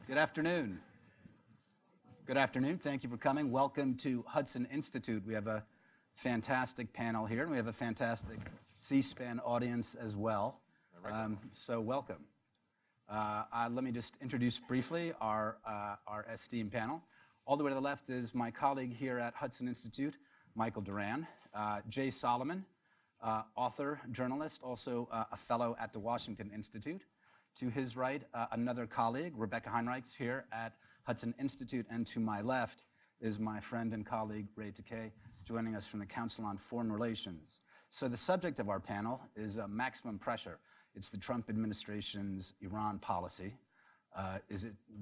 Good afternoon. Good afternoon. Thank you for coming. Welcome to Hudson Institute. We have a fantastic panel here, and we have a fantastic C-SPAN audience as well. So welcome. Let me just introduce briefly our esteemed panel. All the way to the left is my colleague here at Hudson Institute, Michael Doran. Jay Solomon, author, journalist, also a fellow at the Washington Institute. To his right, another colleague, Rebeccah Heinrichs, here at Hudson Institute. And to my left is my friend and colleague, Ray Takeyh, joining us from the Council on Foreign Relations. So the subject of our panel is maximum pressure. It's the Trump administration's Iran policy.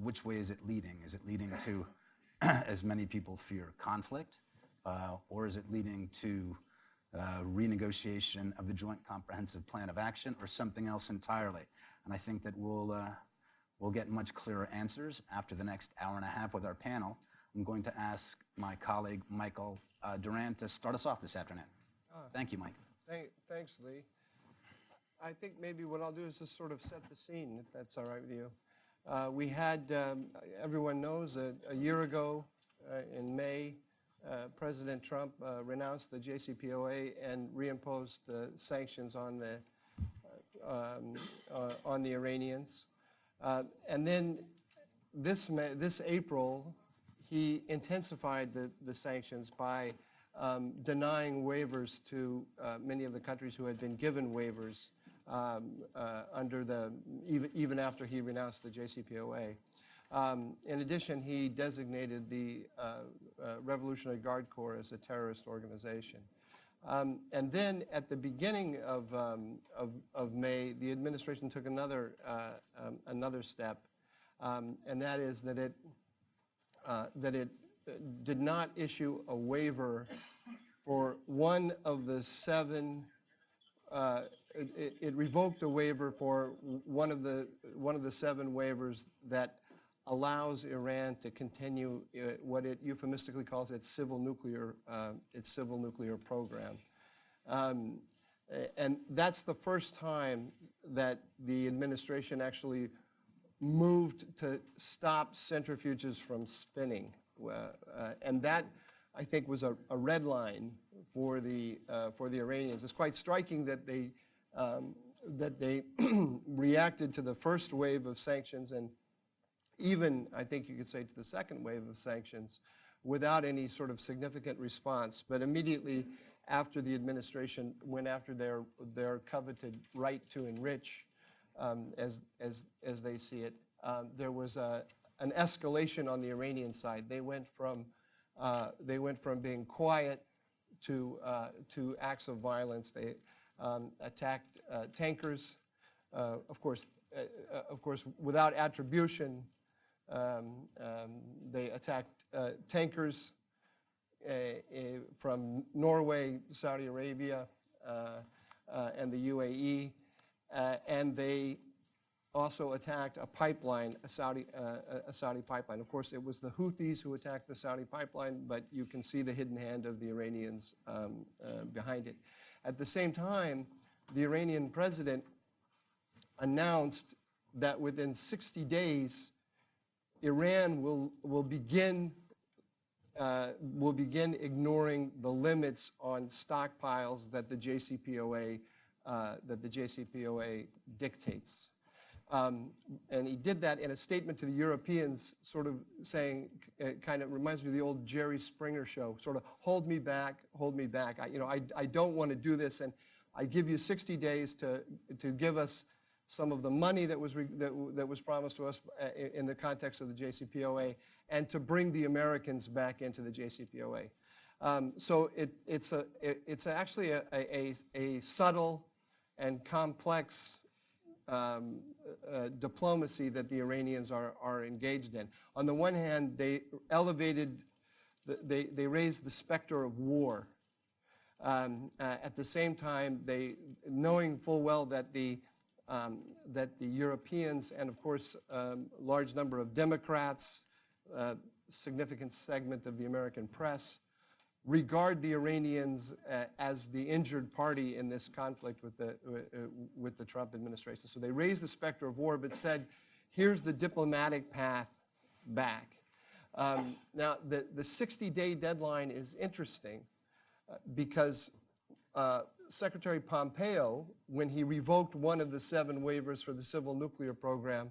Which way is it leading? Is it leading to, as many people fear, conflict? Or is it leading to renegotiation of the Joint Comprehensive Plan of Action, or something else entirely? And I think that we'll get much clearer answers after the next hour and a half with our panel. I'm going to ask my colleague, Michael Doran, to start us off this afternoon. Thank you, Mike. Thanks, Lee. I think maybe what I'll do is just sort of set the scene, if that's all right with you. We had, everyone knows, a year ago in May, President Trump renounced the JCPOA and reimposed the sanctions on the Iranians. And then this April, he intensified the sanctions by denying waivers to many of the countries who had been given waivers even after he renounced the JCPOA. In addition, he designated the Revolutionary Guard Corps as a terrorist organization. And then at the beginning of May, the administration took another step, and that is that it did not issue a waiver for one of the seven. It revoked a waiver for one of the seven waivers that allows Iran to continue what it euphemistically calls its civil nuclear program. And that's the first time that the administration actually moved to stop centrifuges from spinning. And that, I think, was a red line for the Iranians. It's quite striking that they reacted to the first wave of sanctions, and even, I think you could say, to the second wave of sanctions without any sort of significant response. But immediately after the administration went after their coveted right to enrich, as they see it, there was an escalation on the Iranian side. They went from being quiet to acts of violence. They attacked tankers, of course, without attribution. They attacked tankers from Norway, Saudi Arabia, and the UAE, and they also attacked a pipeline, a Saudi pipeline. Of course, it was the Houthis who attacked the Saudi pipeline, but you can see the hidden hand of the Iranians behind it. At the same time, the Iranian president announced that within 60 days, Iran will begin ignoring the limits on stockpiles that the JCPOA dictates. And he did that in a statement to the Europeans, sort of saying, kind of reminds me of the old Jerry Springer show, sort of, hold me back, hold me back. I don't want to do this, and I give you 60 days to give us some of the money that was promised to us in the context of the JCPOA, and to bring the Americans back into the JCPOA. So it's actually a subtle and complex diplomacy that the Iranians are engaged in. On the one hand, they raised the specter of war. At the same time, knowing full well that the Europeans, and of course large number of Democrats, significant segment of the American press, regard the Iranians as the injured party in this conflict with the Trump administration. So they raised the specter of war, but said, here's the diplomatic path back. Now, the 60-day deadline is interesting because Secretary Pompeo, when he revoked one of the 7 waivers for the civil nuclear program,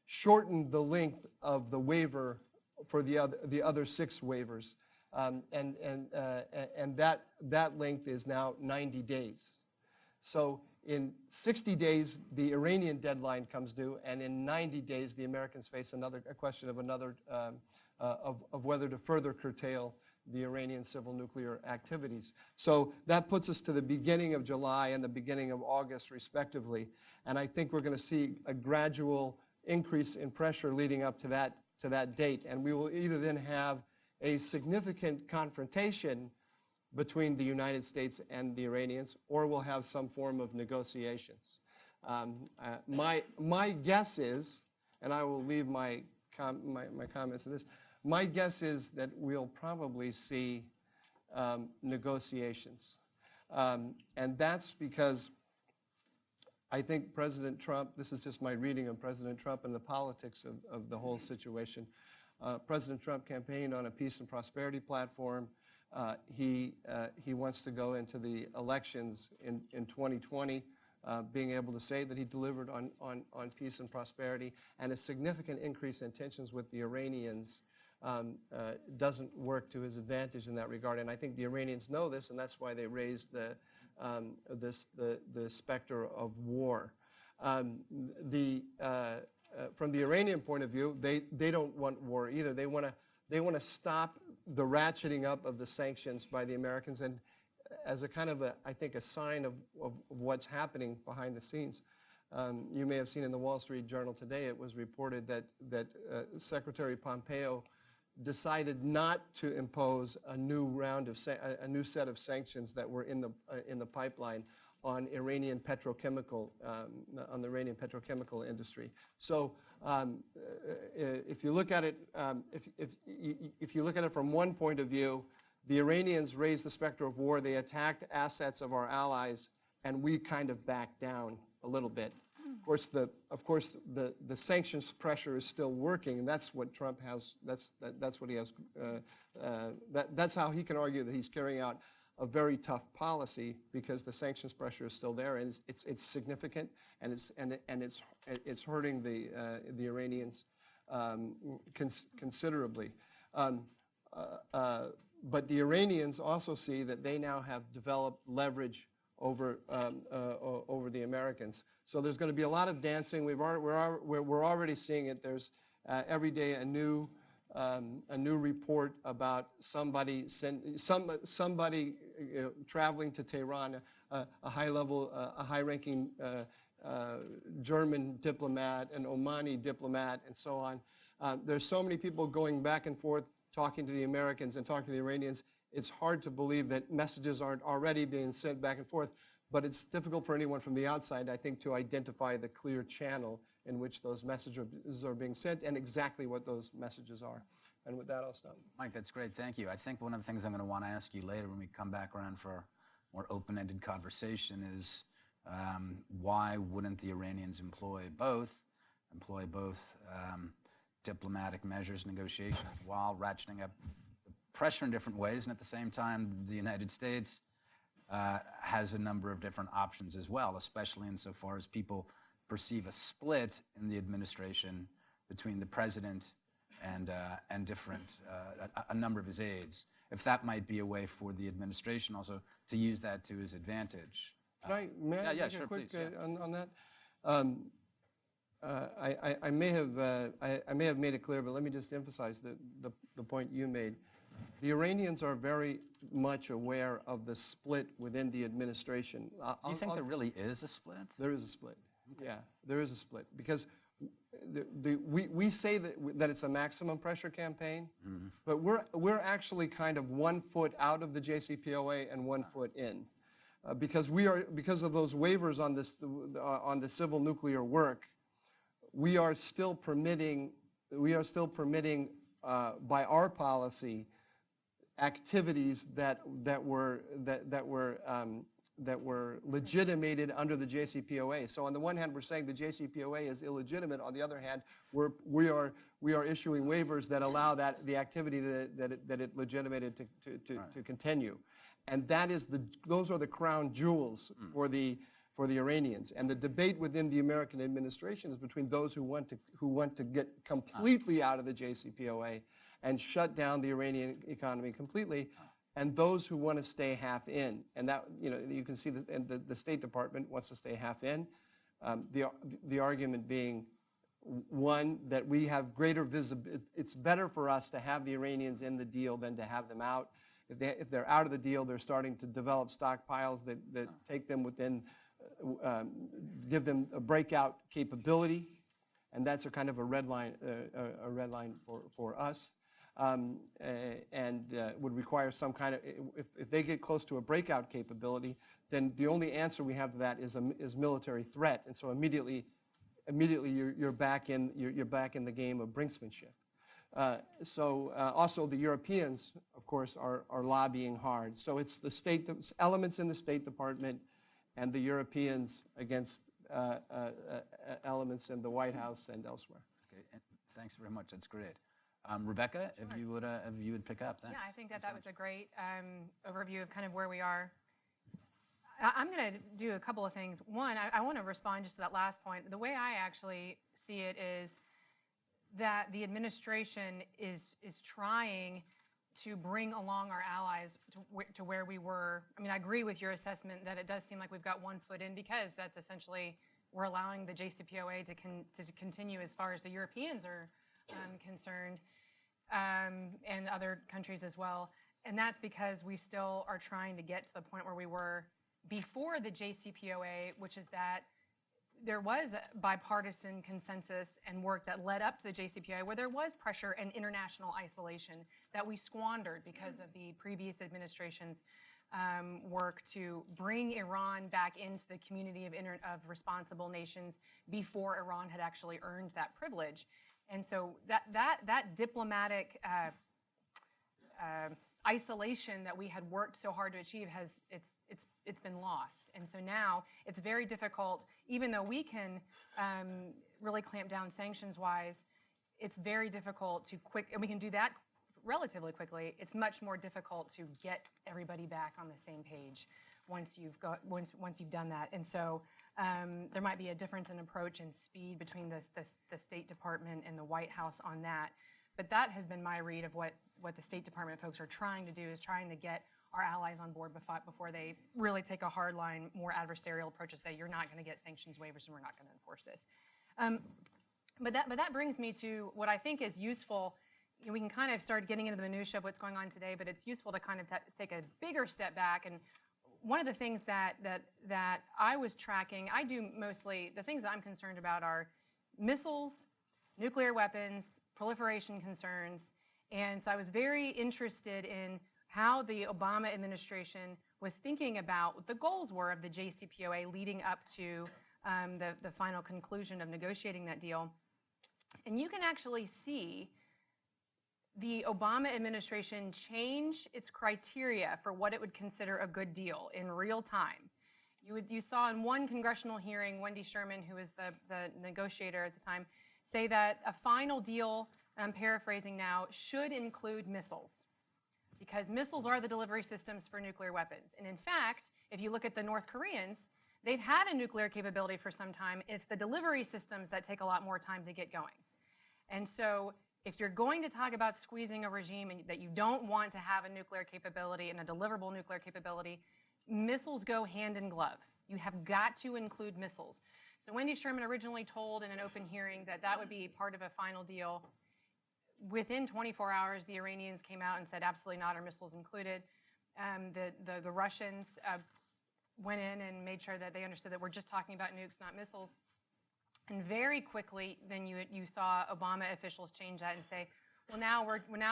shortened the length of the waiver for the other 6 waivers, and that length is now 90 days. So in 60 days, the Iranian deadline comes due, and in 90 days, the Americans face a question of whether to further curtail the Iranian civil nuclear activities. So that puts us to the beginning of July and the beginning of August, respectively. And I think we're going to see a gradual increase in pressure leading up to that date. And we will either then have a significant confrontation between the United States and the Iranians, or we'll have some form of negotiations. My guess is, and I will leave my comments to this, my guess is that we'll probably see negotiations. And that's because I think President Trump, this is just my reading of President Trump and the politics of the whole situation. President Trump campaigned on a peace and prosperity platform. He wants to go into the elections in 2020 being able to say that he delivered on peace and prosperity, and a significant increase in tensions with the Iranians doesn't work to his advantage in that regard. And I think the Iranians know this, and that's why they raised the specter of war. From the Iranian point of view, they don't want war either. They want to stop the ratcheting up of the sanctions by the Americans, and as a kind of I think a sign of what's happening behind the scenes. You may have seen in the Wall Street Journal today, it was reported that Secretary Pompeo decided not to impose a new set of sanctions that were in the pipeline on Iranian petrochemical on the Iranian petrochemical industry. So if you look at it, if you look at it from one point of view, the Iranians raised the specter of war. They attacked assets of our allies, and we kind of backed down a little bit. Of course, the sanctions pressure is still working, and that's what Trump has. That's what he has. That's how he can argue that he's carrying out a very tough policy, because the sanctions pressure is still there, and it's significant, and it's hurting the Iranians considerably. But the Iranians also see that they now have developed leverage over the Americans. So there's going to be a lot of dancing. We're already seeing it. There's every day a new report about somebody traveling to Tehran, a high-ranking German diplomat, an Omani diplomat, and so on. There's so many people going back and forth, talking to the Americans and talking to the Iranians. It's hard to believe that messages aren't already being sent back and forth, but it's difficult for anyone from the outside, I think, to identify the clear channel in which those messages are being sent and exactly what those messages are. And with that, I'll stop. Mike, that's great. Thank you. I think one of the things I'm going to want to ask you later when we come back around for a more open-ended conversation is why wouldn't the Iranians employ both diplomatic measures, negotiations, while ratcheting up pressure in different ways, and at the same time, the United States has a number of different options as well, especially insofar as people perceive a split in the administration between the president and different a number of his aides. If that might be a way for the administration also to use that to his advantage. May I make sure, a quick please, on that? I may have made it clear, but let me just emphasize the point you made. The Iranians are very much aware of the split within the administration. Do you think there really is a split? There is a split. Okay. Yeah, there is a split, because we say that it's a maximum pressure campaign, but we're actually kind of 1 foot out of the JCPOA and 1 foot in, because of those waivers on the civil nuclear work. We are still permitting by our policy activities that were legitimated under the JCPOA. So on the one hand, we're saying the JCPOA is illegitimate. On the other hand, we are issuing waivers that allow the activity that it legitimated to continue, and those are the crown jewels for the Iranians. And the debate within the American administration is between those who want to get completely out of the JCPOA and shut down the Iranian economy completely, and those who want to stay half in. And that, you can see the State Department wants to stay half in. The argument being, one, that we have greater visibility. It's better for us to have the Iranians in the deal than to have them out. If they're out of the deal, they're starting to develop stockpiles that take them within, give them a breakout capability, and that's a kind of a red line for us. And would require some kind of, if they get close to a breakout capability, then the only answer we have to that is military threat. And so immediately you're back in the game of brinksmanship. Also the Europeans, of course, are lobbying hard. So it's elements in the State Department and the Europeans against elements in the White House and elsewhere. Okay, and thanks very much. That's great. Rebeccah, Sure. if you would pick up, thanks. Yeah, I think that was a great overview of kind of where we are. I'm going to do a couple of things. One, I want to respond just to that last point. The way I actually see it is that the administration is trying to bring along our allies to where we were. I mean, I agree with your assessment that it does seem like we've got one foot in, because that's essentially, we're allowing the JCPOA to continue as far as the Europeans are concerned, and other countries as well. And that's because we still are trying to get to the point where we were before the JCPOA, which is that there was a bipartisan consensus and work that led up to the JCPOA, where there was pressure and international isolation that we squandered because of the previous administration's work to bring Iran back into the community of responsible nations before Iran had actually earned that privilege. And so that diplomatic isolation that we had worked so hard to achieve it's been lost. And so now it's very difficult, even though we can really clamp down sanctions-wise, it's very difficult and we can do that relatively quickly. It's much more difficult to get everybody back on the same page once you've done that. And so there might be a difference in approach and speed between the State Department and the White House on that. But that has been my read of what the State Department folks are trying to do, is trying to get our allies on board before they really take a hardline, more adversarial approach to say, you're not going to get sanctions waivers and we're not going to enforce this. But that brings me to what I think is useful. We can kind of start getting into the minutia of what's going on today, but it's useful to kind of take a bigger step back. And one of the things that I was tracking, I do mostly, the things that I'm concerned about are missiles, nuclear weapons, proliferation concerns. And so I was very interested in how the Obama administration was thinking about what the goals were of the JCPOA leading up to the final conclusion of negotiating that deal. And you can actually see the Obama administration change its criteria for what it would consider a good deal in real time. You saw in one congressional hearing, Wendy Sherman, who was the negotiator at the time, say that a final deal, and I'm paraphrasing now, should include missiles, because missiles are the delivery systems for nuclear weapons. And in fact, if you look at the North Koreans, they've had a nuclear capability for some time. It's the delivery systems that take a lot more time to get going. And so if you're going to talk about squeezing a regime and that you don't want to have a nuclear capability and a deliverable nuclear capability, missiles go hand in glove. You have got to include missiles. So Wendy Sherman originally told in an open hearing that would be part of a final deal. Within 24 hours, the Iranians came out and said, absolutely not, our missiles included. The Russians went in and made sure that they understood that we're just talking about nukes, not missiles. And very quickly, then you saw Obama officials change that and say, well, now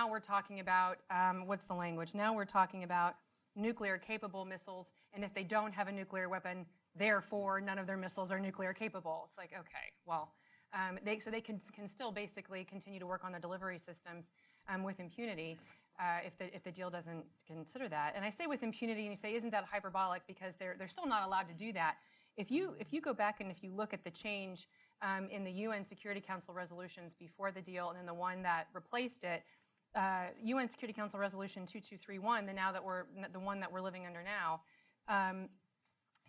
we're talking about, what's the language? Now we're talking about nuclear-capable missiles, and if they don't have a nuclear weapon, therefore none of their missiles are nuclear capable. It's like, okay, well, so they can still basically continue to work on the delivery systems with impunity. if the deal doesn't consider that. And I say with impunity, and you say, isn't that hyperbolic? Because they're still not allowed to do that. If you go back and if you look at the change in the UN Security Council resolutions before the deal and then the one that replaced it, UN Security Council Resolution 2231, the one that we're living under now,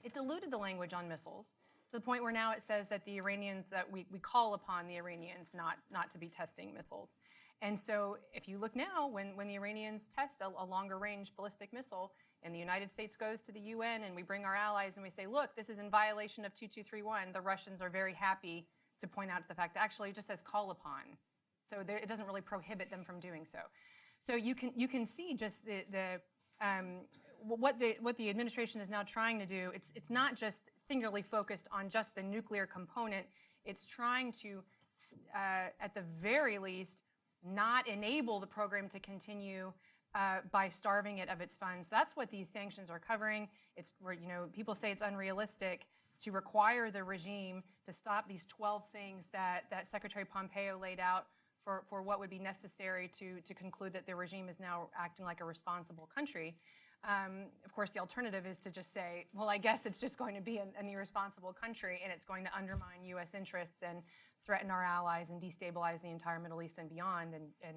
it diluted the language on missiles to the point where now it says that the Iranians, that we call upon the Iranians not to be testing missiles. And so if you look now, when the Iranians test a longer range ballistic missile, and the United States goes to the UN and we bring our allies and we say, look, this is in violation of 2231, the Russians are very happy to point out the fact that actually it just says call upon. So it doesn't really prohibit them from doing so. So you can see just what the administration is now trying to do. It's not just singularly focused on just the nuclear component. It's trying to, at the very least, not enable the program to continue by starving it of its funds. That's what these sanctions are covering. It's where, people say it's unrealistic to require the regime to stop these 12 things that Secretary Pompeo laid out for what would be necessary to conclude that the regime is now acting like a responsible country. Of course, the alternative is to just say, well, I guess it's just going to be an irresponsible country and it's going to undermine U.S. interests and threaten our allies and destabilize the entire Middle East and beyond and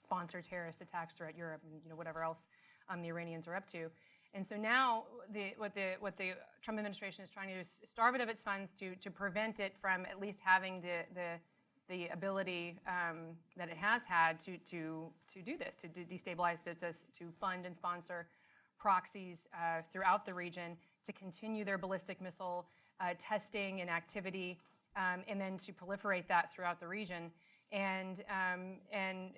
sponsor terrorist attacks throughout Europe and whatever else the Iranians are up to. And so now what the Trump administration is trying to do is starve it of its funds to prevent it from at least having the ability that it has had to do this, to destabilize, to fund and sponsor proxies throughout the region, to continue their ballistic missile testing and activity, and then to proliferate that throughout the region. And I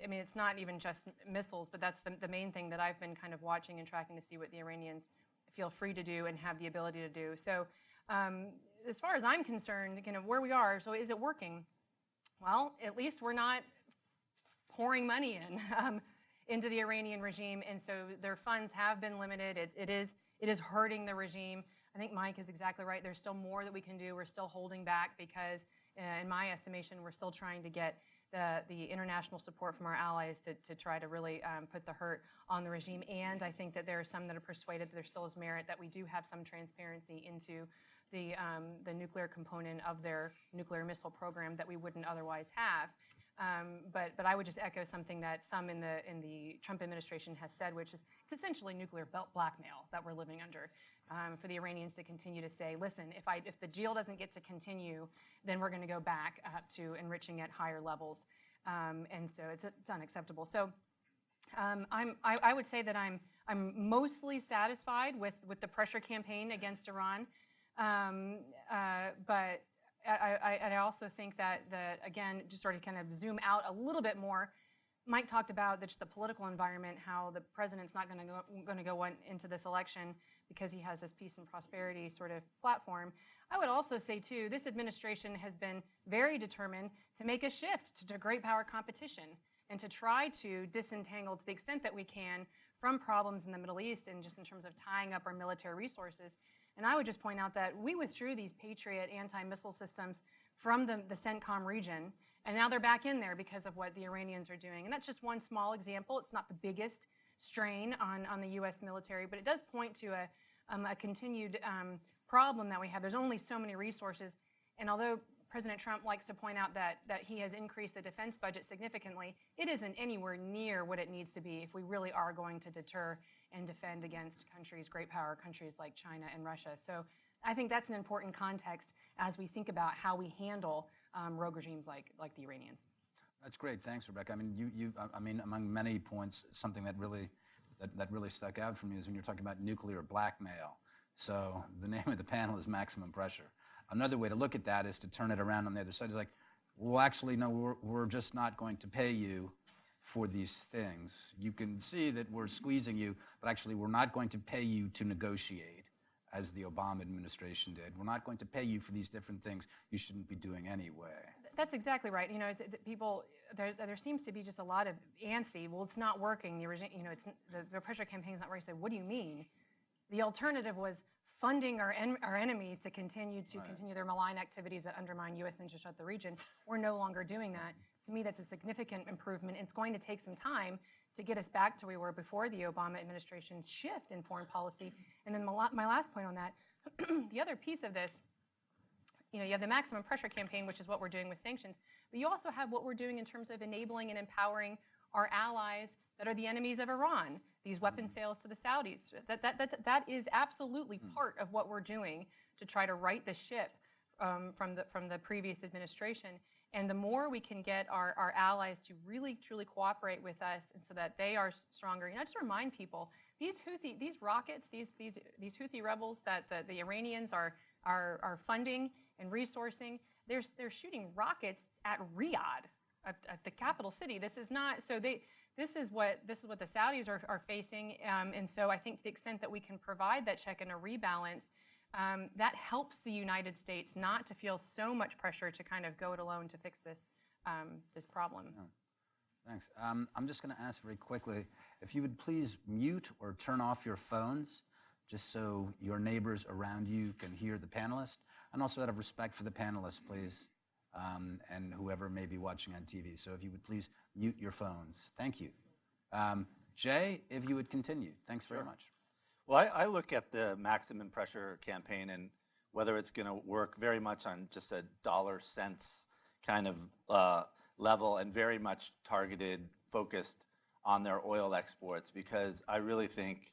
mean, it's not even just missiles, but that's the main thing that I've been kind of watching and tracking to see what the Iranians feel free to do and have the ability to do. So as far as I'm concerned, where we are, so is it working? Well, at least we're not pouring money into the Iranian regime, and so their funds have been limited. It is hurting the regime. I think Mike is exactly right. There's still more that we can do. We're still holding back because, in my estimation, we're still trying to get the international support from our allies to try to really put the hurt on the regime. And I think that there are some that are persuaded that there still is merit, that we do have some transparency into the nuclear component of their nuclear missile program that we wouldn't otherwise have. But I would just echo something that some in the Trump administration has said, which is it's essentially nuclear blackmail that we're living under. For the Iranians to continue to say, listen, if the deal doesn't get to continue, then we're going to go back to enriching at higher levels, and so it's unacceptable. So I would say that I'm mostly satisfied with the pressure campaign against Iran, but I also think that again, just sort of kind of zoom out a little bit more. Mike talked about just the political environment, how the president's not going to go into this election because he has this peace and prosperity sort of platform. I would also say, too, this administration has been very determined to make a shift to great power competition and to try to disentangle, to the extent that we can, from problems in the Middle East and just in terms of tying up our military resources. And I would just point out that we withdrew these Patriot anti-missile systems from the CENTCOM region, and now they're back in there because of what the Iranians are doing. And that's just one small example. It's not the biggest strain on the U.S. military, but it does point to a continued problem that we have. There's only so many resources, and although President Trump likes to point out that he has increased the defense budget significantly, it isn't anywhere near what it needs to be if we really are going to deter and defend against great power countries like China and Russia. So I think that's an important context as we think about how we handle rogue regimes like the Iranians. That's great. Thanks, Rebeccah. I mean, among many points, something that really stuck out for me is when you're talking about nuclear blackmail. So the name of the panel is maximum pressure. Another way to look at that is to turn it around on the other side. It's like, well, actually, no, we're just not going to pay you for these things. You can see that we're squeezing you, but actually we're not going to pay you to negotiate, as the Obama administration did. We're not going to pay you for these different things you shouldn't be doing anyway. That's exactly right. There seems to be just a lot of antsy. Well, it's not working. The pressure campaign is not working. So what do you mean? The alternative was funding our enemies to continue their malign activities that undermine U.S. interests throughout the region. We're no longer doing that. To me, that's a significant improvement. It's going to take some time to get us back to where we were before the Obama administration's shift in foreign policy. And then my last point on that, the other piece of this, you have the maximum pressure campaign, which is what we're doing with sanctions, but you also have what we're doing in terms of enabling and empowering our allies that are the enemies of Iran, these weapon sales to the Saudis. That is absolutely part of what we're doing to try to right the ship from the previous administration. And the more we can get our allies to really, truly cooperate with us, and so that they are stronger. I just remind people, these rockets, these Houthi rebels that the Iranians are funding and resourcing, they're shooting rockets at Riyadh, at the capital city. This is not so. This is what the Saudis are facing. And so I think to the extent that we can provide that check and a rebalance, that helps the United States not to feel so much pressure to kind of go it alone to fix this problem. Yeah. Thanks. I'm just going to ask very quickly, if you would please mute or turn off your phones, just so your neighbors around you can hear the panelists, and also out of respect for the panelists, please, and whoever may be watching on TV. So if you would please mute your phones. Thank you. Jay, if you would continue. Thanks very much. Well, I look at the maximum pressure campaign and whether it's going to work very much on just a dollar cents kind of level and very much targeted, focused on their oil exports, because I really think,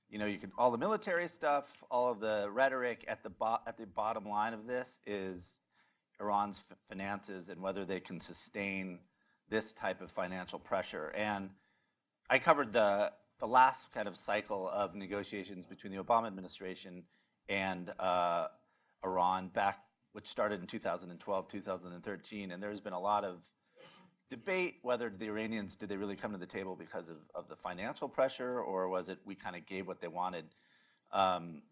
you can all the military stuff, all of the rhetoric at the bottom line of this is Iran's finances and whether they can sustain this type of financial pressure. And I covered the last kind of cycle of negotiations between the Obama administration and Iran which started in 2012, 2013, and there's been a lot of debate whether the Iranians, did they really come to the table because of the financial pressure, or was it we kind of gave what they wanted? Iran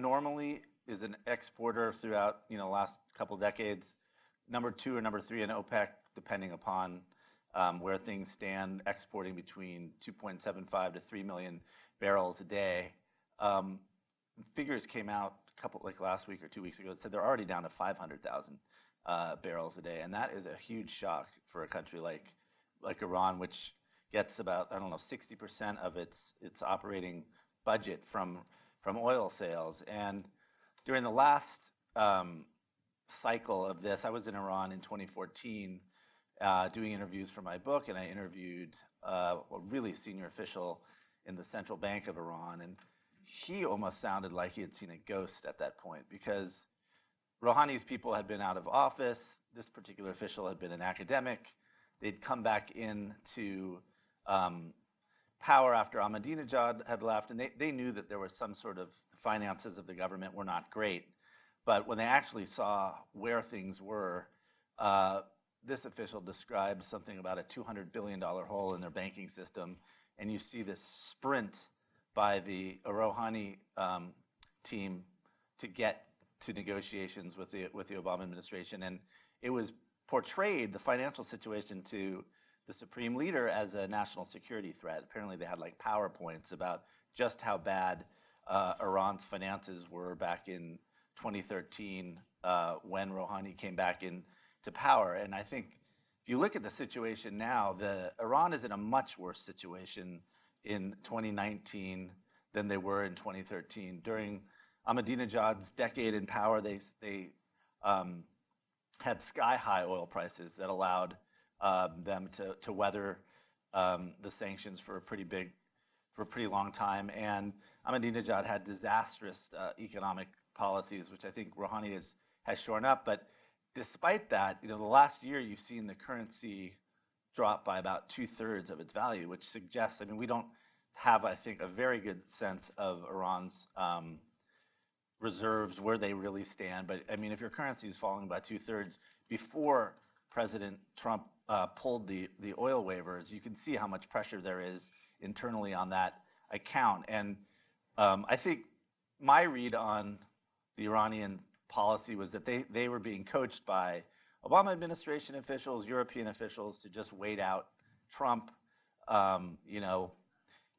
normally is an exporter throughout the last couple decades, number 2 or number 3 in OPEC, depending upon where things stand, exporting between 2.75 to 3 million barrels a day. Figures came out like last week or 2 weeks ago, it said they're already down to 500,000 barrels a day, and that is a huge shock for a country like Iran, which gets about 60% of its operating budget from oil sales. And during the last cycle of this, I was in Iran in 2014 doing interviews for my book, and I interviewed a really senior official in the central bank of Iran, and he almost sounded like he had seen a ghost at that point, because Rouhani's people had been out of office. This particular official had been an academic. They'd come back into power after Ahmadinejad had left, and they knew that there was some sort of finances of the government were not great. But when they actually saw where things were, this official described something about a $200 billion hole in their banking system, and you see this sprint by the Rouhani team to get to negotiations with the Obama administration. And it was portrayed, the financial situation, to the supreme leader as a national security threat. Apparently they had like PowerPoints about just how bad Iran's finances were back in 2013 when Rouhani came back into power. And I think if you look at the situation now, Iran is in a much worse situation in 2019 than they were in 2013. During Ahmadinejad's decade in power, they had sky-high oil prices that allowed them to weather the sanctions for a pretty long time. And Ahmadinejad had disastrous economic policies, which I think Rouhani has shorn up. But despite that, the last year you've seen the currency drop by about 2/3 of its value, which suggests, we don't have, I think, a very good sense of Iran's reserves, where they really stand. But if your currency is falling by 2/3 before President Trump pulled the oil waivers, you can see how much pressure there is internally on that account. And I think my read on the Iranian policy was that they were being coached by Obama administration officials, European officials, to just wait out Trump.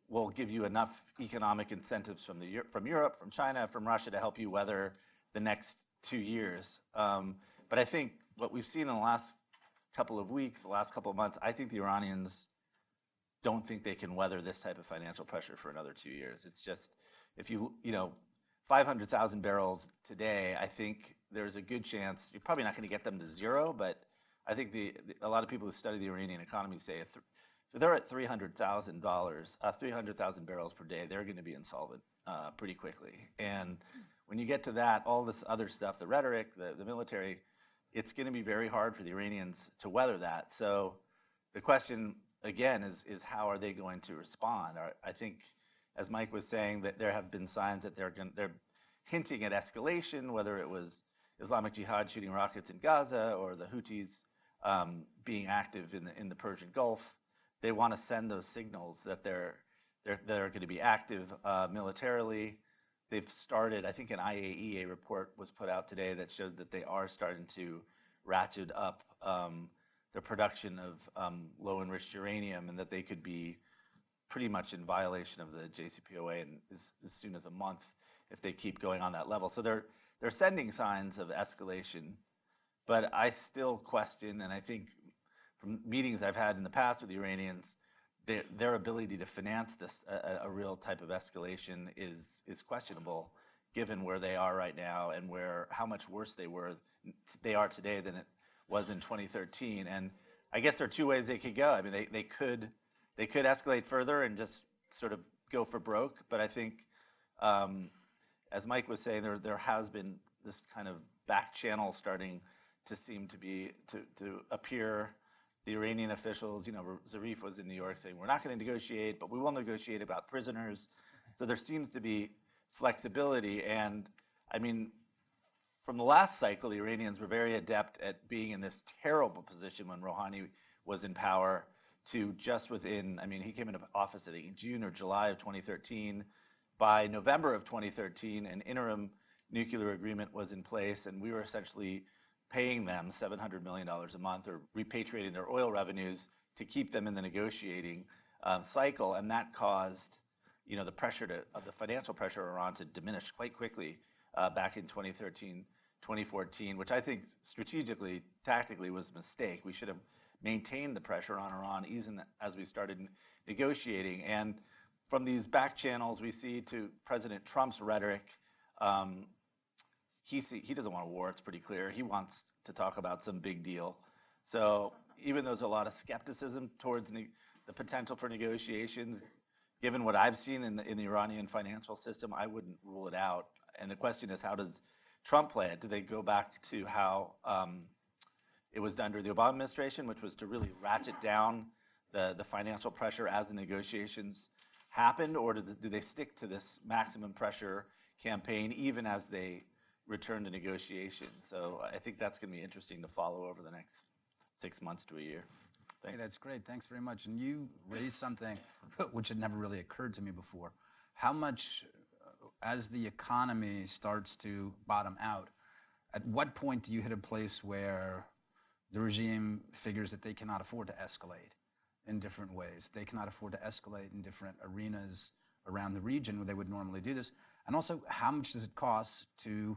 We'll give you enough economic incentives from Europe, from China, from Russia to help you weather the next 2 years. But I think what we've seen in the last couple of weeks, the last couple of months, I think the Iranians don't think they can weather this type of financial pressure for another 2 years. It's just, if you 500,000 barrels today, I think there's a good chance you're probably not going to get them to zero, but I think a lot of people who study the Iranian economy say if they're at $300,000 barrels per day, they're going to be insolvent pretty quickly. And when you get to that, all this other stuff, the rhetoric, the military, it's going to be very hard for the Iranians to weather that. So the question, again, is how are they going to respond? I think, as Mike was saying, that there have been signs that they're hinting at escalation, whether it was Islamic Jihad shooting rockets in Gaza or the Houthis being active in the Persian Gulf. They want to send those signals that they're going to be active militarily. They've started, I think an IAEA report was put out today that showed that they are starting to ratchet up the production of low-enriched uranium, and that they could be pretty much in violation of the JCPOA in as soon as a month if they keep going on that level. So they're sending signs of escalation, but I still question, and I think from meetings I've had in the past with the Iranians, their ability to finance this a real type of escalation is questionable, given where they are right now and how much worse they are today than it was in 2013. And I guess there are two ways they could go. I mean, they could escalate further and just sort of go for broke. But I think, as Mike was saying, there has been this kind of back channel starting to seem to appear. The Iranian officials, Zarif was in New York saying, we're not going to negotiate, but we will negotiate about prisoners. So there seems to be flexibility. And I mean, from the last cycle, the Iranians were very adept at being in this terrible position when Rouhani was in power to just within, I mean, he came into office, I think, in June or July of 2013. By November of 2013, an interim nuclear agreement was in place, and we were essentially paying them $700 million a month or repatriating their oil revenues to keep them in the negotiating cycle. And that caused, the pressure the financial pressure on Iran to diminish quite quickly back in 2013, 2014, which I think strategically, tactically was a mistake. We should have maintained the pressure on Iran even as we started negotiating. And from these back channels we see to President Trump's rhetoric, he doesn't want a war, it's pretty clear. He wants to talk about some big deal. So even though there's a lot of skepticism towards the potential for negotiations, given what I've seen in the Iranian financial system, I wouldn't rule it out. And the question is, how does Trump play it? Do they go back to how it was done under the Obama administration, which was to really ratchet down the financial pressure as the negotiations happened? Or do they stick to this maximum pressure campaign even as they return to negotiations? So I think that's going to be interesting to follow over the next 6 months to a year. Hey, that's great. Thanks very much. And you raised something which had never really occurred to me before. How much, as the economy starts to bottom out, at what point do you hit a place where the regime figures that they cannot afford to escalate in different ways? They cannot afford to escalate in different arenas around the region where they would normally do this. And also, how much does it cost to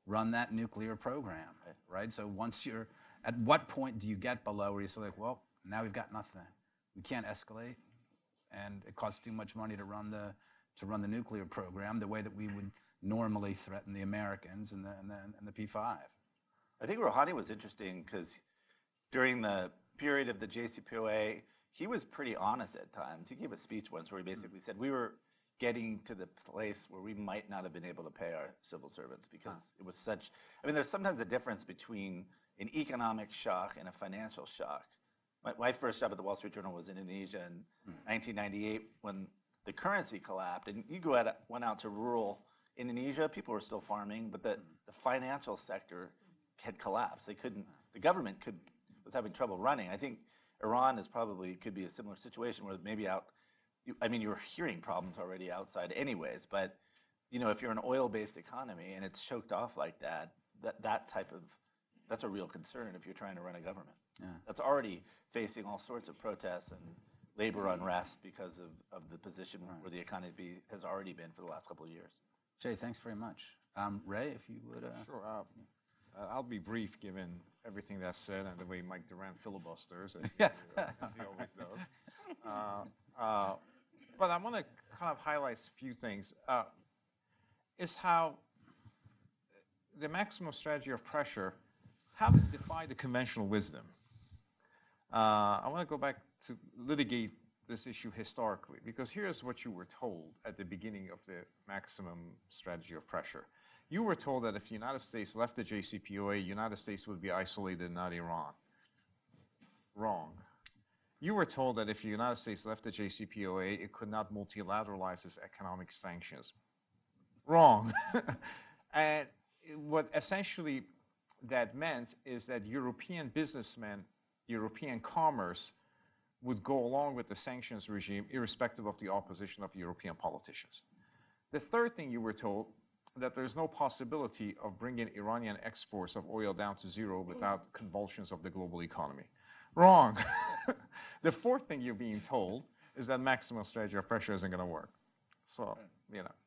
run that nuclear program, right? So at what point do you get below where you're like, well, now we've got nothing. We can't escalate, and it costs too much money to run the nuclear program the way that we would normally threaten the Americans and the P5. I think Rouhani was interesting because during the period of the JCPOA, he was pretty honest at times. He gave a speech once where he basically said, we were getting to the place where we might not have been able to pay our civil servants because it was such, there's sometimes a difference between an economic shock and a financial shock. My first job at the Wall Street Journal was in Indonesia in 1998 when the currency collapsed. And you went out to rural Indonesia, people were still farming, but the financial sector had collapsed. The government was having trouble running. I think Iran could be a similar situation where maybe you're hearing problems already outside anyways, but if you're an oil-based economy and it's choked off like that's a real concern if you're trying to run a government. Yeah. That's already facing all sorts of protests and labor unrest because of the position where the economy has already been for the last couple of years. Jay, thanks very much. Ray, if you would. Sure. I'll be brief given everything that's said and the way Mike Doran filibusters, as he always does. But I want to kind of highlight a few things. Is how the maximum strategy of pressure, how it defied the conventional wisdom. I want to go back to litigate this issue historically, because here's what you were told at the beginning of the maximum strategy of pressure. You were told that if the United States left the JCPOA, the United States would be isolated, not Iran. Wrong. You were told that if the United States left the JCPOA, it could not multilateralize its economic sanctions. Wrong. And what essentially that meant is that European businessmen, European commerce, would go along with the sanctions regime irrespective of the opposition of European politicians. The third thing you were told, that there's no possibility of bringing Iranian exports of oil down to zero without convulsions of the global economy. Wrong. The fourth thing you're being told is that maximum strategy of pressure isn't going to work. So,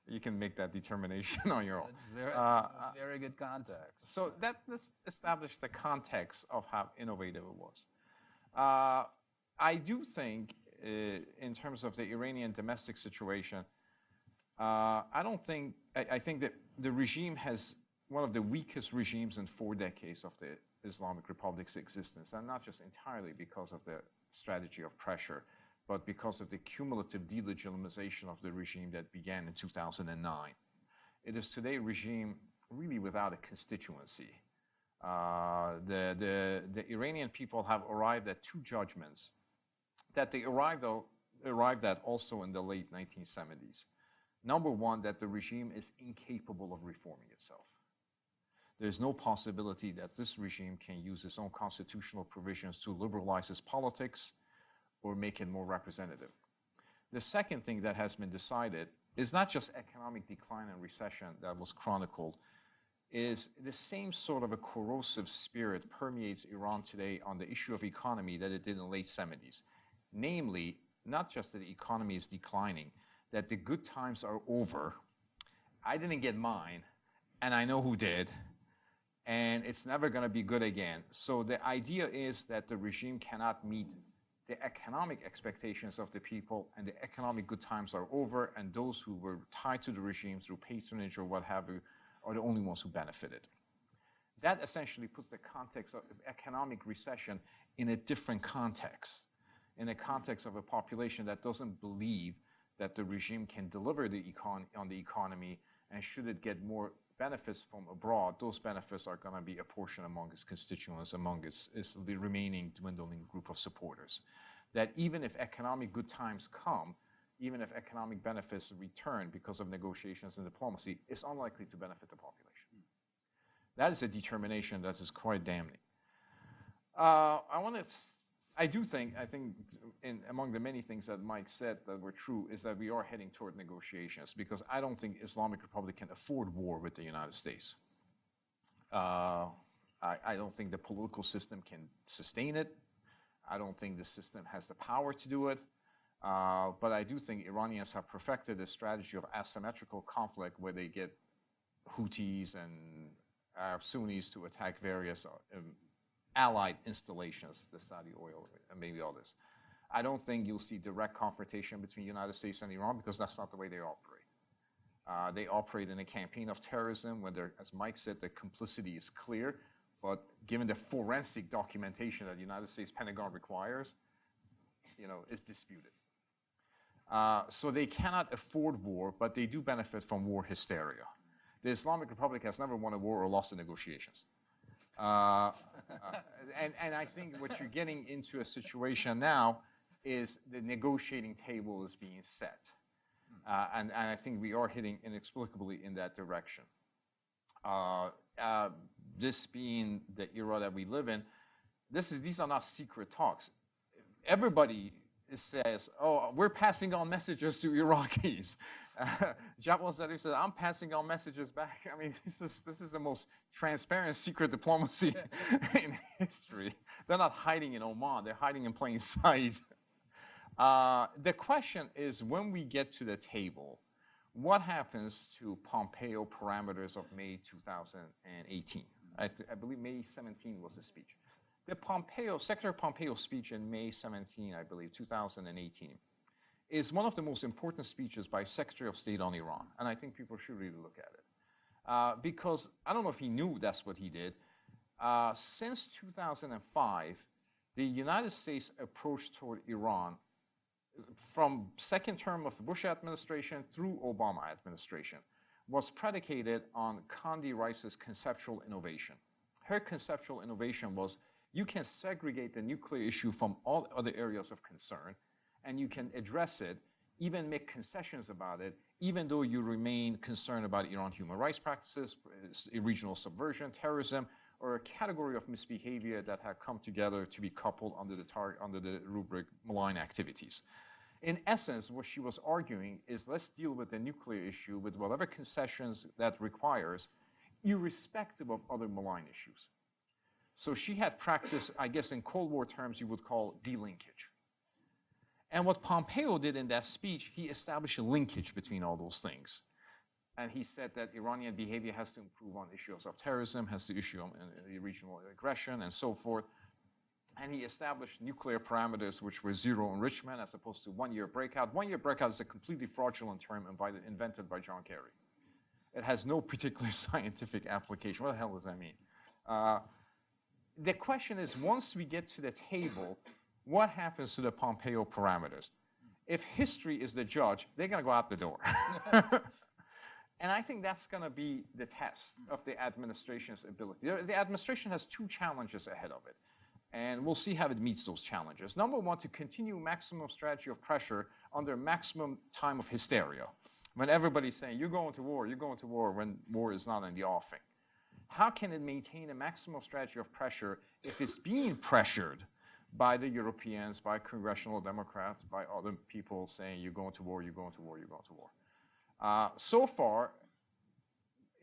you can make that determination on your own. That's very good context. So let's establish the context of how innovative it was. I do think, in terms of the Iranian domestic situation, I think that the regime has one of the weakest regimes in 4 decades of the Islamic Republic's existence, and not just entirely because of the strategy of pressure, but because of the cumulative delegitimization of the regime that began in 2009. It is today a regime really without a constituency. The Iranian people have arrived at 2 judgments that they arrived at also in the late 1970s. Number one, that the regime is incapable of reforming itself. There's no possibility that this regime can use its own constitutional provisions to liberalize its politics or make it more representative. The second thing that has been decided is not just economic decline and recession that was chronicled, is the same sort of a corrosive spirit permeates Iran today on the issue of economy that it did in the late 70s. Namely, not just that the economy is declining, that the good times are over. I didn't get mine, and I know who did, and it's never going to be good again. So the idea is that the regime cannot meet the economic expectations of the people, and the economic good times are over, and those who were tied to the regime through patronage or what have you are the only ones who benefited. That essentially puts the context of economic recession in a different context, in a context of a population that doesn't believe that the regime can deliver on the economy, and should it get more benefits from abroad, those benefits are going to be apportioned among its constituents, among the remaining dwindling group of supporters. That even if economic good times come, even if economic benefits return because of negotiations and diplomacy, it's unlikely to benefit the population. That is a determination that is quite damning. I think among the many things that Mike said that were true is that we are heading toward negotiations, because I don't think Islamic Republic can afford war with the United States. I don't think the political system can sustain it. I don't think the system has the power to do it. But I do think Iranians have perfected a strategy of asymmetrical conflict where they get Houthis and Arab Sunnis to attack various allied installations, the Saudi oil and maybe others. I don't think you'll see direct confrontation between the United States and Iran, because that's not the way they operate. They operate in a campaign of terrorism where, as Mike said, the complicity is clear, but given the forensic documentation that the United States Pentagon requires, is disputed. So they cannot afford war, but they do benefit from war hysteria. The Islamic Republic has never won a war or lost the negotiations. And I think what you're getting into a situation now is the negotiating table is being set. And I think we are heading inexplicably in that direction. This being the era that we live in, these are not secret talks. Everybody says, oh, we're passing on messages to Iraqis. Jabal Zarif says, I'm passing on messages back. I mean, this is the most transparent secret diplomacy in history. They're not hiding in Oman. They're hiding in plain sight. The question is, when we get to the table, what happens to Pompeo parameters of May 2018? I believe May 17 was the speech. The Secretary Pompeo's speech in May 17, I believe, 2018, is one of the most important speeches by Secretary of State on Iran, and I think people should really look at it. Because I don't know if he knew that's what he did. Since 2005, the United States approach toward Iran from second term of the Bush administration through Obama administration was predicated on Condi Rice's conceptual innovation. Her conceptual innovation was you can segregate the nuclear issue from all other areas of concern, and you can address it, even make concessions about it, even though you remain concerned about Iran human rights practices, regional subversion, terrorism, or a category of misbehavior that had come together to be coupled under the rubric malign activities. In essence, what she was arguing is let's deal with the nuclear issue with whatever concessions that requires, irrespective of other malign issues. So she had practiced, I guess in Cold War terms, you would call delinkage. And what Pompeo did in that speech, he established a linkage between all those things. And he said that Iranian behavior has to improve on issues of terrorism, has to issue on regional aggression, and so forth. And he established nuclear parameters, which were zero enrichment as opposed to one-year breakout. One-year breakout is a completely fraudulent term invented by John Kerry. It has no particular scientific application. What the hell does that mean? The question is, once we get to the table, what happens to the Pompeo parameters? If history is the judge, they're going to go out the door. And I think that's going to be the test of the administration's ability. The administration has two challenges ahead of it, and we'll see how it meets those challenges. Number one, to continue maximum strategy of pressure under maximum time of hysteria, when everybody's saying, you're going to war, when war is not in the offing. How can it maintain a maximum strategy of pressure if it's being pressured by the Europeans, by congressional Democrats, by other people saying, you're going to war, you're going to war, you're going to war? So far,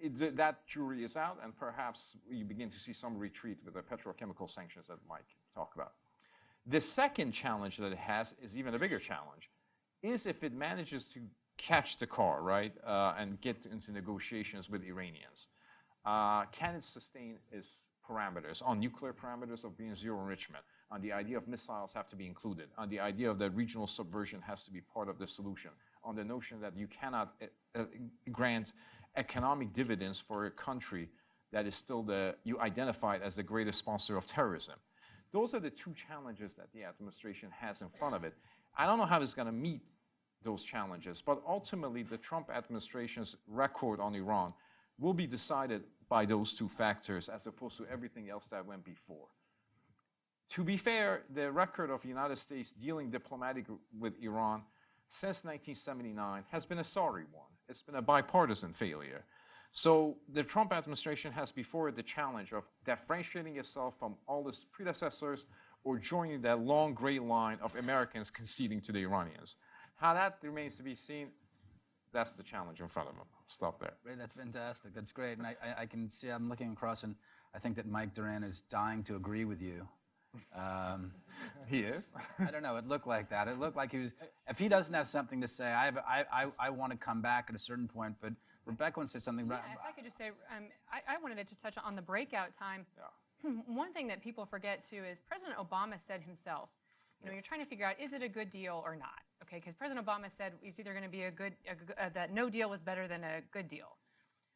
that jury is out, and perhaps you begin to see some retreat with the petrochemical sanctions that Mike talked about. The second challenge that it has is even a bigger challenge, is if it manages to catch the car, right, and get into negotiations with Iranians. Can it sustain its parameters, on nuclear parameters of being zero enrichment, on the idea of missiles have to be included, on the idea of that regional subversion has to be part of the solution, on the notion that you cannot grant economic dividends for a country that is still you identified as the greatest sponsor of terrorism. Those are the two challenges that the administration has in front of it. I don't know how it's going to meet those challenges, but ultimately the Trump administration's record on Iran will be decided by those two factors as opposed to everything else that went before. To be fair, the record of the United States dealing diplomatically with Iran since 1979 has been a sorry one. It's been a bipartisan failure. So the Trump administration has before it the challenge of differentiating itself from all its predecessors or joining that long gray line of Americans conceding to the Iranians. How that remains to be seen, that's the challenge in front of them. I'll stop there. Ray, that's fantastic. That's great. And I can see, I'm looking across, and I think that Mike Doran is dying to agree with you. He is? I don't know. It looked like that. It looked like he was, if he doesn't have something to say, I want to come back at a certain point, but Rebeccah wants to say something. Yeah, if I could just say, I wanted to just touch on the breakout time. Yeah. One thing that people forget, too, is President Obama said himself, you're trying to figure out, is it a good deal or not? Okay, because President Obama said it's either going to be that no deal was better than a good deal,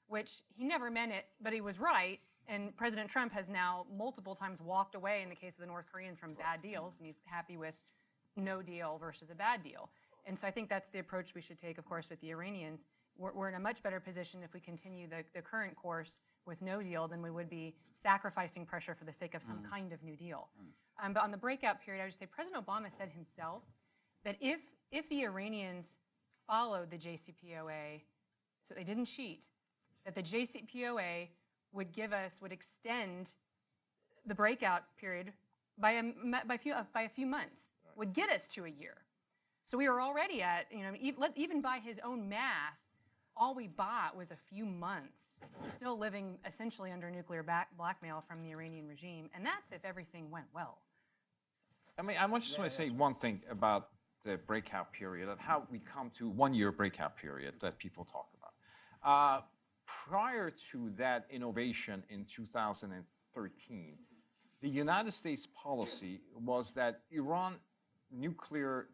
which he never meant it, but he was right. And President Trump has now multiple times walked away in the case of the North Koreans from bad deals, and he's happy with no deal versus a bad deal. And so I think that's the approach we should take, of course, with the Iranians. We're in a much better position if we continue the current course with no deal than we would be sacrificing pressure for the sake of some kind of new deal. But on the breakout period, I would just say President Obama said himself that if the Iranians followed the JCPOA, so they didn't cheat, that the JCPOA would extend the breakout period by a few months, would get us to a year. So we were already at, even by his own math, all we bought was a few months, still living essentially under nuclear blackmail from the Iranian regime, and that's if everything went well. I mean, I just want to say one thing about the breakout period and how we come to one-year breakout period that people talk about. prior to that innovation in 2013, the United States policy was that Iran nuclear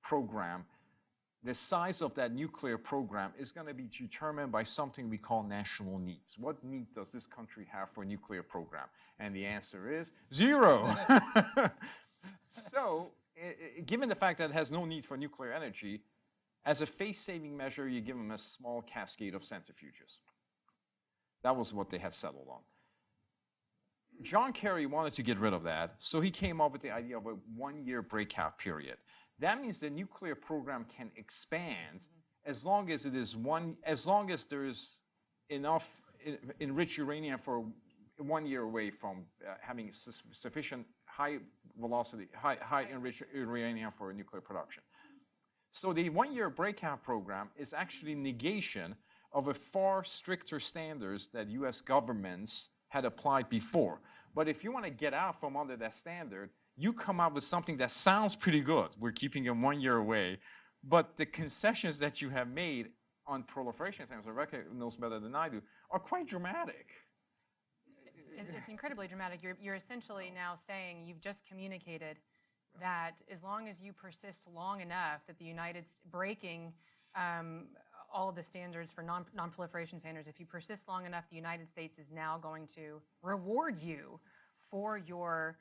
program, the size of that nuclear program is going to be determined by something we call national needs. What need does this country have for a nuclear program? And the answer is 0. So, given the fact that it has no need for nuclear energy, as a face-saving measure, you give them a small cascade of centrifuges. That was what they had settled on. John Kerry wanted to get rid of that, so he came up with the idea of a 1-year breakout period. That means the nuclear program can expand as long as there's enough enriched uranium for 1 year away from having sufficient high enriched uranium for nuclear production. So the 1-year breakout program is actually negation of a far stricter standards that U.S. governments had applied before. But if you want to get out from under that standard, you come up with something that sounds pretty good. We're keeping them 1 year away. But the concessions that you have made on proliferation terms, Rebeccah knows better than I do, are quite dramatic. It's incredibly dramatic. You're essentially now saying you've just communicated that as long as you persist long enough that the United States, breaking all of the standards for non-proliferation standards, if you persist long enough, the United States is now going to reward you for your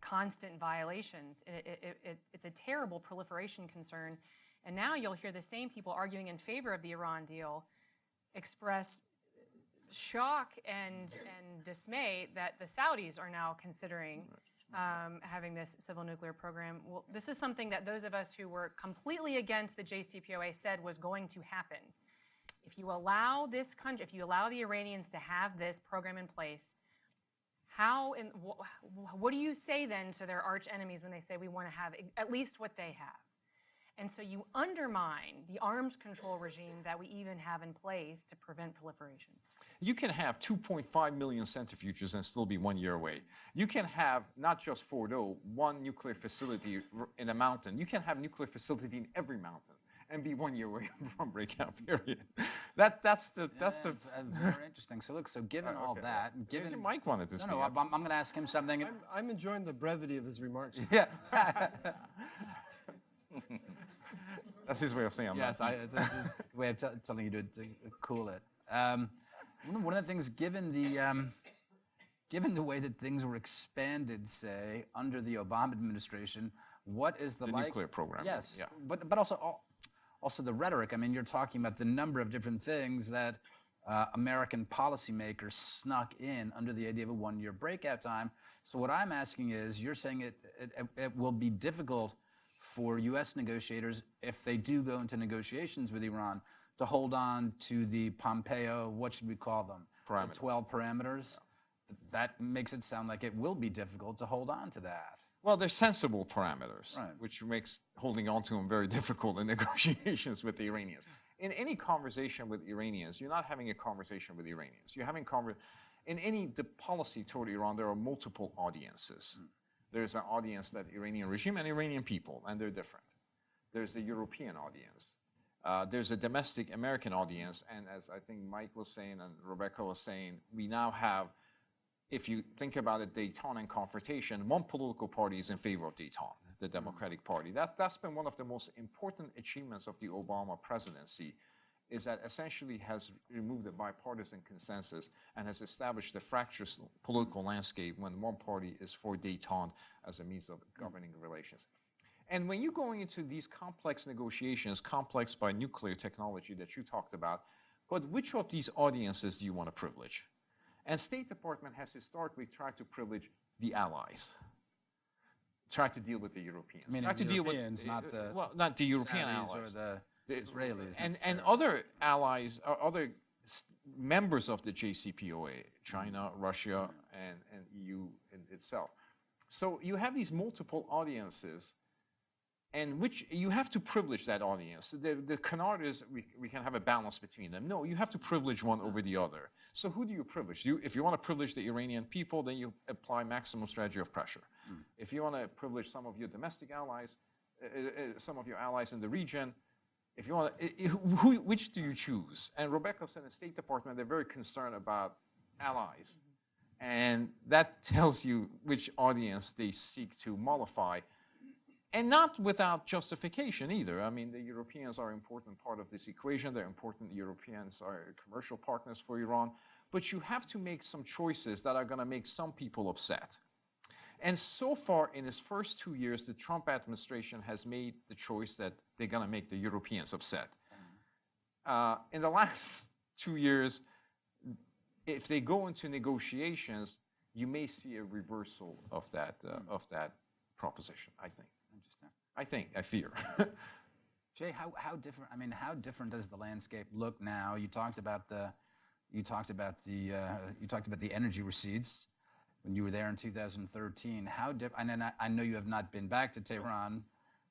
constant violations. It's a terrible proliferation concern. And now you'll hear the same people arguing in favor of the Iran deal express shock and dismay that the Saudis are now considering having this civil nuclear program. Well, this is something that those of us who were completely against the JCPOA said was going to happen. If you allow this country, if you allow the Iranians to have this program in place, what do you say then to their arch enemies when they say we want to have at least what they have? And so you undermine the arms control regime that we even have in place to prevent proliferation. You can have 2.5 million centrifuges and still be 1 year away. You can have not just Fordo, one nuclear facility in a mountain. You can have nuclear facility in every mountain and be 1 year away from breakout period. That's very interesting. So look, so given all that, given Mike wanted to speak. I'm going to ask him something. I'm enjoying the brevity of his remarks. Yeah. That's his way of saying. Yes, it's his way of telling you to cool it. One of the things, given the way that things were expanded, say under the Obama administration, what is the nuclear program? Yes, yeah. but also the rhetoric. I mean, you're talking about the number of different things that American policymakers snuck in under the idea of a 1 year breakout time. So what I'm asking is, you're saying it will be difficult for U.S. negotiators, if they do go into negotiations with Iran, to hold on to the Pompeo, what should we call them? Parameters. The 12 parameters. That makes it sound like it will be difficult to hold on to that. Well, they're sensible parameters, right, which makes holding on to them very difficult in negotiations with the Iranians. In any conversation with Iranians, you're not having a conversation with Iranians. You're having in any policy toward Iran, there are multiple audiences. There's an audience, that Iranian regime and Iranian people, and they're different. There's the European audience. There's a domestic American audience, and as I think Mike was saying and Rebeccah was saying, we now have, if you think about it, Dayton and confrontation, one political party is in favor of Dayton, the Democratic Party. That's been one of the most important achievements of the Obama presidency, is that essentially has removed the bipartisan consensus and has established a fractious political landscape when one party is for Dayton as a means of governing relations. And when you're going into these complex negotiations, complex by nuclear technology that you talked about, but which of these audiences do you want to privilege? And State Department has historically tried to privilege the allies, try to deal with the Europeans. I mean, try to the deal with Europeans, not the European Saudis allies, or the Israelis, and other allies, other members of the JCPOA, China, Russia, and EU in itself. So you have these multiple audiences, and which you have to privilege that audience. The canard is we can have a balance between them. No, you have to privilege one over the other. So who do you privilege? If you want to privilege the Iranian people, then you apply maximum strategy of pressure. If you want to privilege some of your domestic allies, some of your allies in the region, if you want, which do you choose? And Rebeccah said in the State Department, they're very concerned about allies. And that tells you which audience they seek to mollify. And not without justification either. I mean, the Europeans are an important part of this equation. They're important. Europeans are commercial partners for Iran. But you have to make some choices that are going to make some people upset. And so far, in its first 2 years, the Trump administration has made the choice that they're going to make the Europeans upset. In the last 2 years, if they go into negotiations, you may see a reversal of that proposition, I think. Interesting. I fear. Jay, how different? I mean, how different does the landscape look now? You talked about the energy receipts when you were there in 2013. How different? And I know you have not been back to Tehran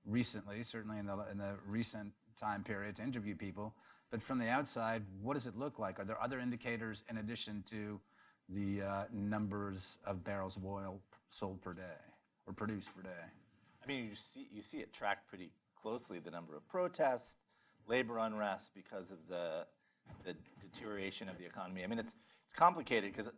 recently, certainly in the recent time period to interview people. But from the outside, what does it look like? Are there other indicators in addition to the numbers of barrels of oil sold per day or produced per day? I mean, you see it tracked pretty closely, the number of protests, labor unrest because of the deterioration of the economy. I mean, it's complicated because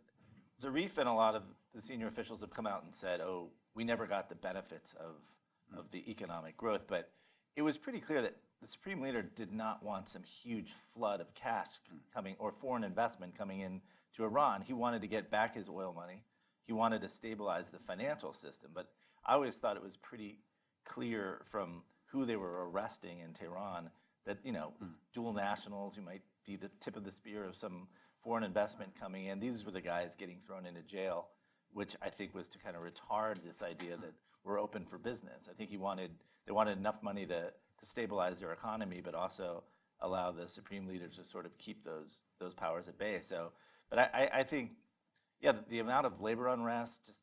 Zarif and a lot of the senior officials have come out and said, oh, we never got the benefits of the economic growth. But it was pretty clear that the Supreme Leader did not want some huge flood of cash coming or foreign investment coming in to Iran. He wanted to get back his oil money. He wanted to stabilize the financial system. But I always thought it was pretty clear from who they were arresting in Tehran that, dual nationals who might be the tip of the spear of some foreign investment coming in, these were the guys getting thrown into jail, which I think was to kind of retard this idea that we're open for business. I think they wanted enough money to stabilize their economy, but also allow the Supreme Leader to sort of keep those powers at bay. So, but I think, yeah, the amount of labor unrest, just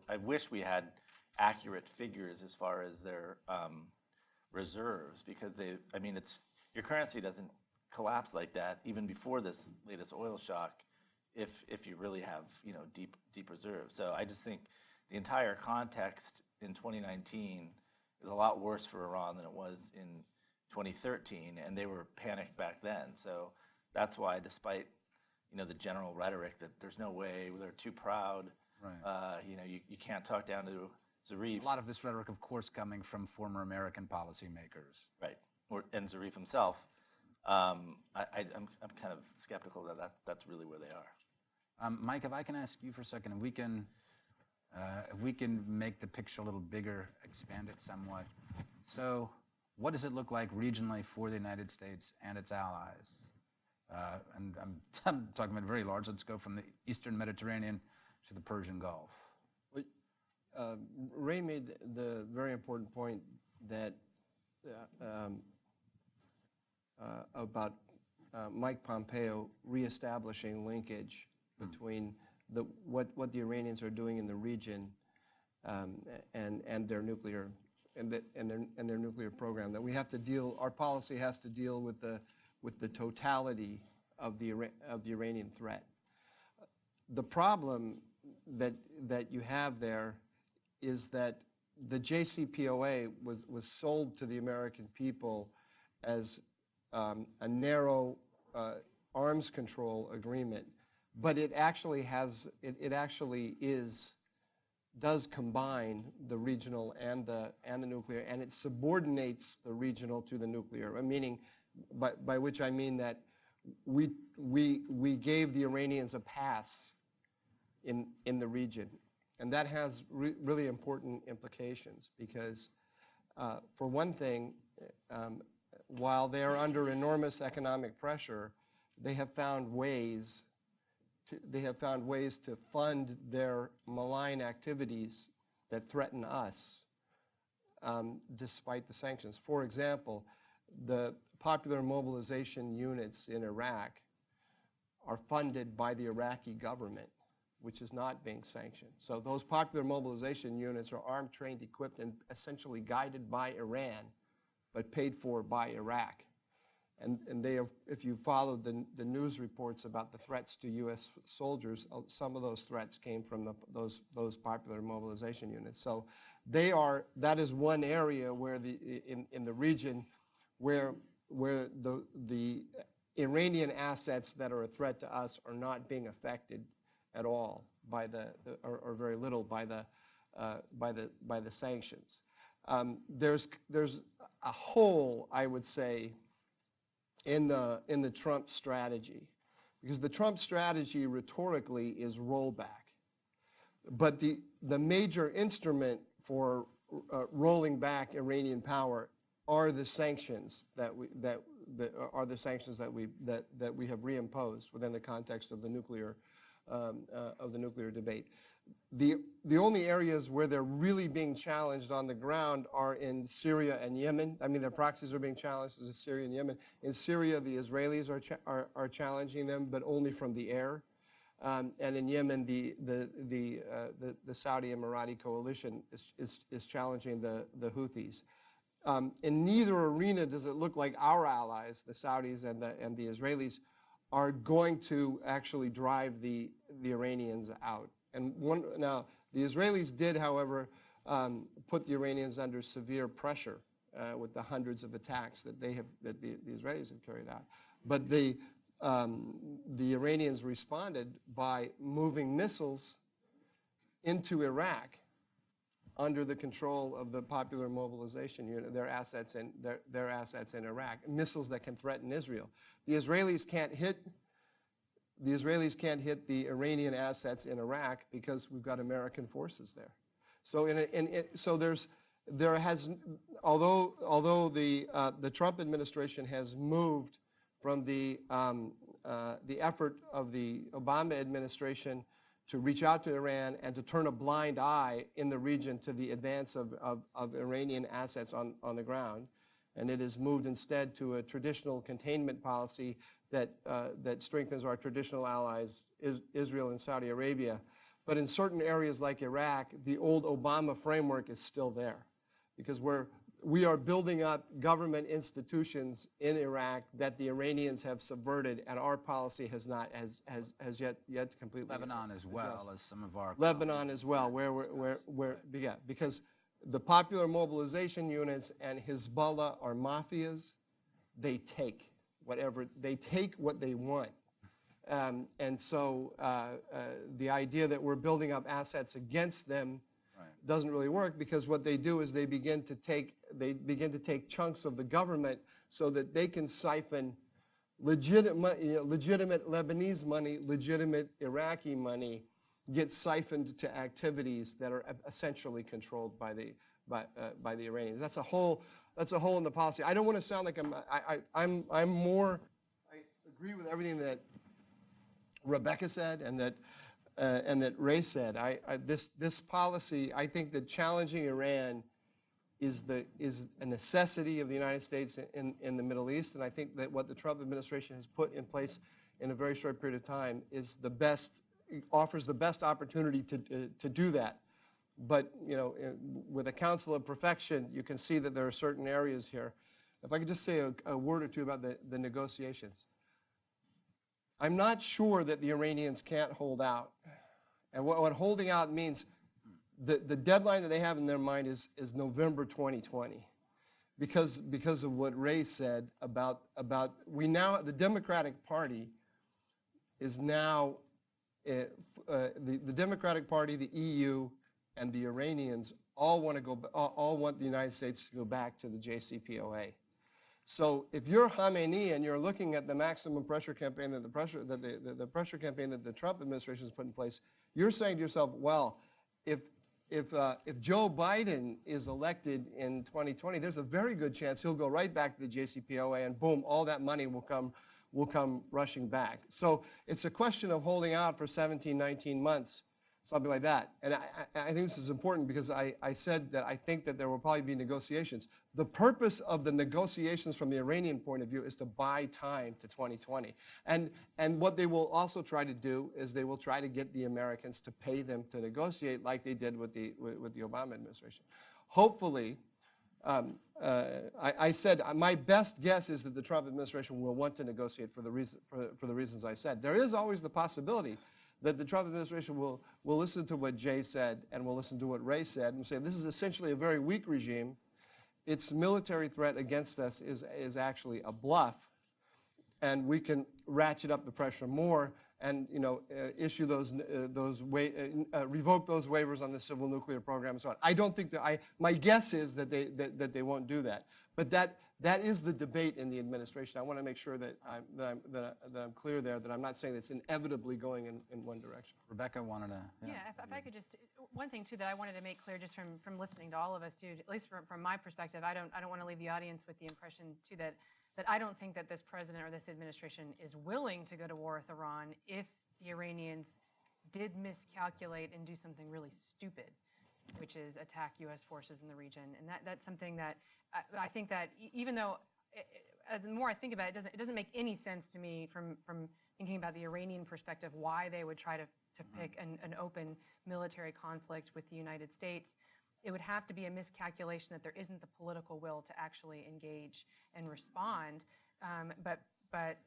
I wish we had accurate figures as far as their reserves, because your currency doesn't collapse like that even before this latest oil shock if you really have deep reserves. So I just think the entire context in 2019 is a lot worse for Iran than it was in 2013, and they were panicked back then. So that's why, despite the general rhetoric that there's no way, they're too proud, right. You can't talk down to Zarif. A lot of this rhetoric, of course, coming from former American policymakers. Right, and Zarif himself. I'm kind of skeptical that that's really where they are. Mike, if I can ask you for a second, if we can make the picture a little bigger, expand it somewhat. So what does it look like regionally for the United States and its allies? And I'm talking about very large. Let's go from the Eastern Mediterranean to the Persian Gulf. Ray made the very important point that about Mike Pompeo reestablishing linkage between what the Iranians are doing in the region and their nuclear their nuclear program. That we have to deal. Our policy has to deal with the totality of the Iranian threat. The problem that you have there is that the JCPOA was sold to the American people as a narrow arms control agreement, but it actually does combine the regional and the nuclear, and it subordinates the regional to the nuclear. Meaning, by which I mean that we gave the Iranians a pass in the region, and that has really important implications because, for one thing, while they are under enormous economic pressure, they have found ways to fund their malign activities that threaten us, despite the sanctions. For example, the popular mobilization units in Iraq are funded by the Iraqi government, which is not being sanctioned. So those popular mobilization units are armed, trained, equipped, and essentially guided by Iran, but paid for by Iraq. And they have, if you followed the news reports about the threats to U.S. soldiers, some of those threats came from those popular mobilization units. So that is one area where in the region where the Iranian assets that are a threat to us are not being affected at all by or very little by the sanctions. There's a hole, I would say, in the Trump strategy, because the Trump strategy rhetorically is rollback, but the major instrument for rolling back Iranian power are the sanctions that we have reimposed within the context of the nuclear debate. The only areas where they're really being challenged on the ground are in Syria and Yemen. I mean, their proxies are being challenged in Syria and Yemen. In Syria, the Israelis are challenging them, but only from the air. And in Yemen, the Saudi Emirati coalition is challenging the Houthis. In neither arena does it look like our allies, the Saudis and the Israelis, are going to actually drive the Iranians out. And now, the Israelis did, however, put the Iranians under severe pressure with the hundreds of attacks that the Israelis have carried out. But the Iranians responded by moving missiles into Iraq under the control of the Popular Mobilization Unit, their assets in Iraq, missiles that can threaten Israel. The Israelis can't hit the Iranian assets in Iraq because we've got American forces there. So although the Trump administration has moved from the effort of the Obama administration to reach out to Iran and to turn a blind eye in the region to the advance of Iranian assets on the ground, and it has moved instead to a traditional containment policy that strengthens our traditional allies, Israel and Saudi Arabia. But in certain areas like Iraq, the old Obama framework is still there, because we are building up government institutions in Iraq that the Iranians have subverted, and our policy has yet completely. Lebanon as well as some of our. Lebanon as well, because the Popular Mobilization Units and Hezbollah are mafias. They take what they want. And so the idea that we're building up assets against them doesn't really work, because what they do is they begin to take chunks of the government so that they can siphon legitimate Lebanese money, legitimate Iraqi money, get siphoned to activities that are essentially controlled by the Iranians. That's a hole in the policy. I don't want to sound like I agree with everything that Rebeccah said and that Ray said. This policy, I think that challenging Iran is a necessity of the United States in the Middle East, and I think that what the Trump administration has put in place in a very short period of time offers the best opportunity to do that. But with a counsel of perfection, you can see that there are certain areas here. If I could just say a word or two about the negotiations. I'm not sure that the Iranians can't hold out. And what holding out means, the deadline that they have in their mind is November 2020, because of what Ray said about the Democratic Party is now the Democratic Party, the EU, and the Iranians all want the United States to go back to the JCPOA. So if you're Khamenei and you're looking at the maximum pressure campaign the pressure campaign that the Trump administration has put in place, you're saying to yourself, well, if Joe Biden is elected in 2020, there's a very good chance he'll go right back to the JCPOA, and boom, all that money will come rushing back. So it's a question of holding out for 17, 19 months, something like that. And I think this is important, because I said that I think that there will probably be negotiations. The purpose of the negotiations from the Iranian point of view is to buy time to 2020. And what they will also try to do is they will try to get the Americans to pay them to negotiate, like they did with the Obama administration. Hopefully, I said my best guess is that the Trump administration will want to negotiate for the reasons I said. There is always the possibility that the Trump administration will listen to what Jay said and will listen to what Ray said and say, this is essentially a very weak regime. its military threat against us is actually a bluff, and we can ratchet up the pressure more and issue revoke those waivers on the civil nuclear program and so on. I don't think that my guess is that they won't do that, but that is the debate in the administration. I want to make sure that I'm clear there, that I'm not saying it's inevitably going in one direction. Rebeccah wanted to. Yeah, if I could just, one thing too that I wanted to make clear just from listening to all of us too, at least from my perspective, I don't want to leave the audience with the impression too that I don't think that this president or this administration is willing to go to war with Iran if the Iranians did miscalculate and do something really stupid, which is attack U.S. forces in the region. And that's something that I think that even though, the more I think about it, it doesn't make any sense to me from thinking about the Iranian perspective why they would try to pick an open military conflict with the United States. It would have to be a miscalculation that there isn't the political will to actually engage and respond. But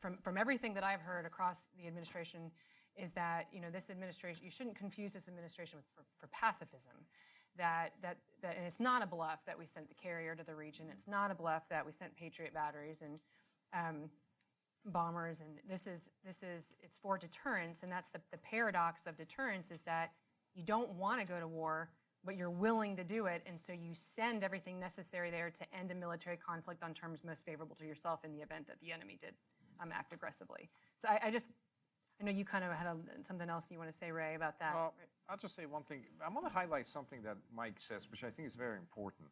from everything that I've heard across the administration is that this administration, you shouldn't confuse this administration for pacifism. And it's not a bluff that we sent the carrier to the region. It's not a bluff that we sent Patriot batteries and bombers. And it's for deterrence. And that's the paradox of deterrence, is that you don't want to go to war, but you're willing to do it, and so you send everything necessary there to end a military conflict on terms most favorable to yourself in the event that the enemy did act aggressively. So I know you kind of had something else you want to say, Ray, about that. Well, I'll just say one thing. I want to highlight something that Mike says, which I think is very important.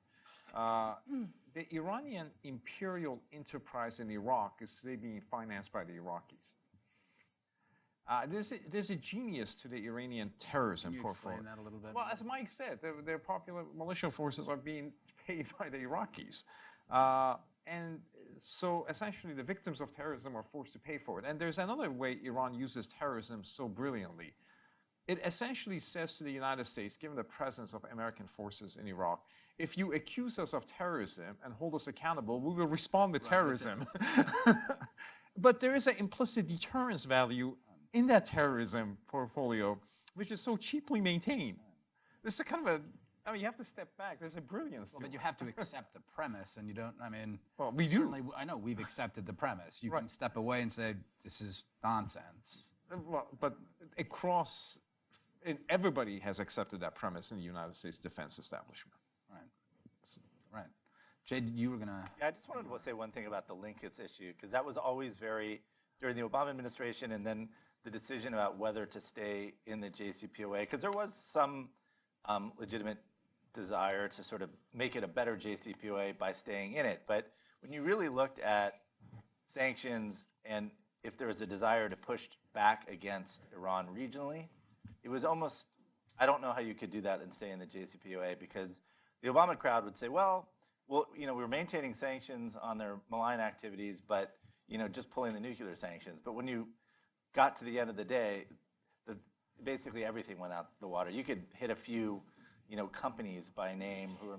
The Iranian imperial enterprise in Iraq is today being financed by the Iraqis. There's a genius to the Iranian terrorism portfolio. Can you explain that a little bit? Well, as Mike said, their popular militia forces are being paid by the Iraqis. And so essentially the victims of terrorism are forced to pay for it. And there's another way Iran uses terrorism so brilliantly. It essentially says to the United States, given the presence of American forces in Iraq, if you accuse us of terrorism and hold us accountable, we will respond with terrorism. But there is an implicit deterrence value in that terrorism portfolio, which is so cheaply maintained. This is kind of you have to step back. There's a brilliance to it. But you have to accept the premise, and you don't, well, we do. Certainly, I know we've accepted the premise. You can step away and say, this is nonsense. Well, but everybody has accepted that premise in the United States defense establishment. Right. Jade, you were going to... Yeah, I just wanted to say one thing about the linkage issue, because that was always during the Obama administration, and then the decision about whether to stay in the JCPOA, because there was some legitimate desire to sort of make it a better JCPOA by staying in it. But when you really looked at sanctions and if there was a desire to push back against Iran regionally, it was almost, I don't know how you could do that and stay in the JCPOA, because the Obama crowd would say, well, we're maintaining sanctions on their malign activities, but just pulling the nuclear sanctions. But when you got to the end of the day, basically everything went out the water. You could hit a few, companies by name who are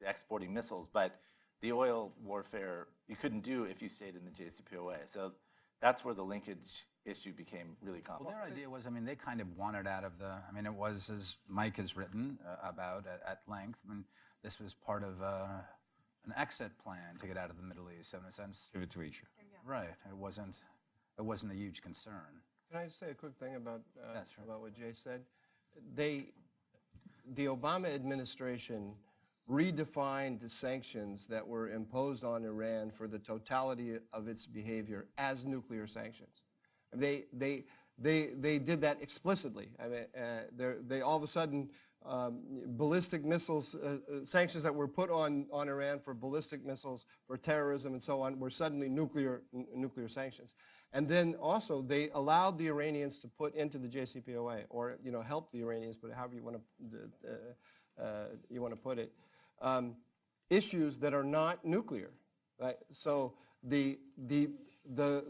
exporting missiles, but the oil warfare you couldn't do if you stayed in the JCPOA. So that's where the linkage issue became really complicated. Well, their idea was, they kind of wanted out of it was, as Mike has written about at length, this was part of an exit plan to get out of the Middle East. So in a sense, Give it to Asia. Right. It wasn't a huge concern. Can I just say a quick thing about Sure. about what Jay said? The Obama administration redefined the sanctions that were imposed on Iran for the totality of its behavior as nuclear sanctions. They did that explicitly. They all of a sudden ballistic missiles sanctions that were put on Iran for ballistic missiles, for terrorism, and so on were suddenly nuclear sanctions. And then also they allowed the Iranians to put into the JCPOA, or help the Iranians, but however you want to put it, issues that are not nuclear. Right? So the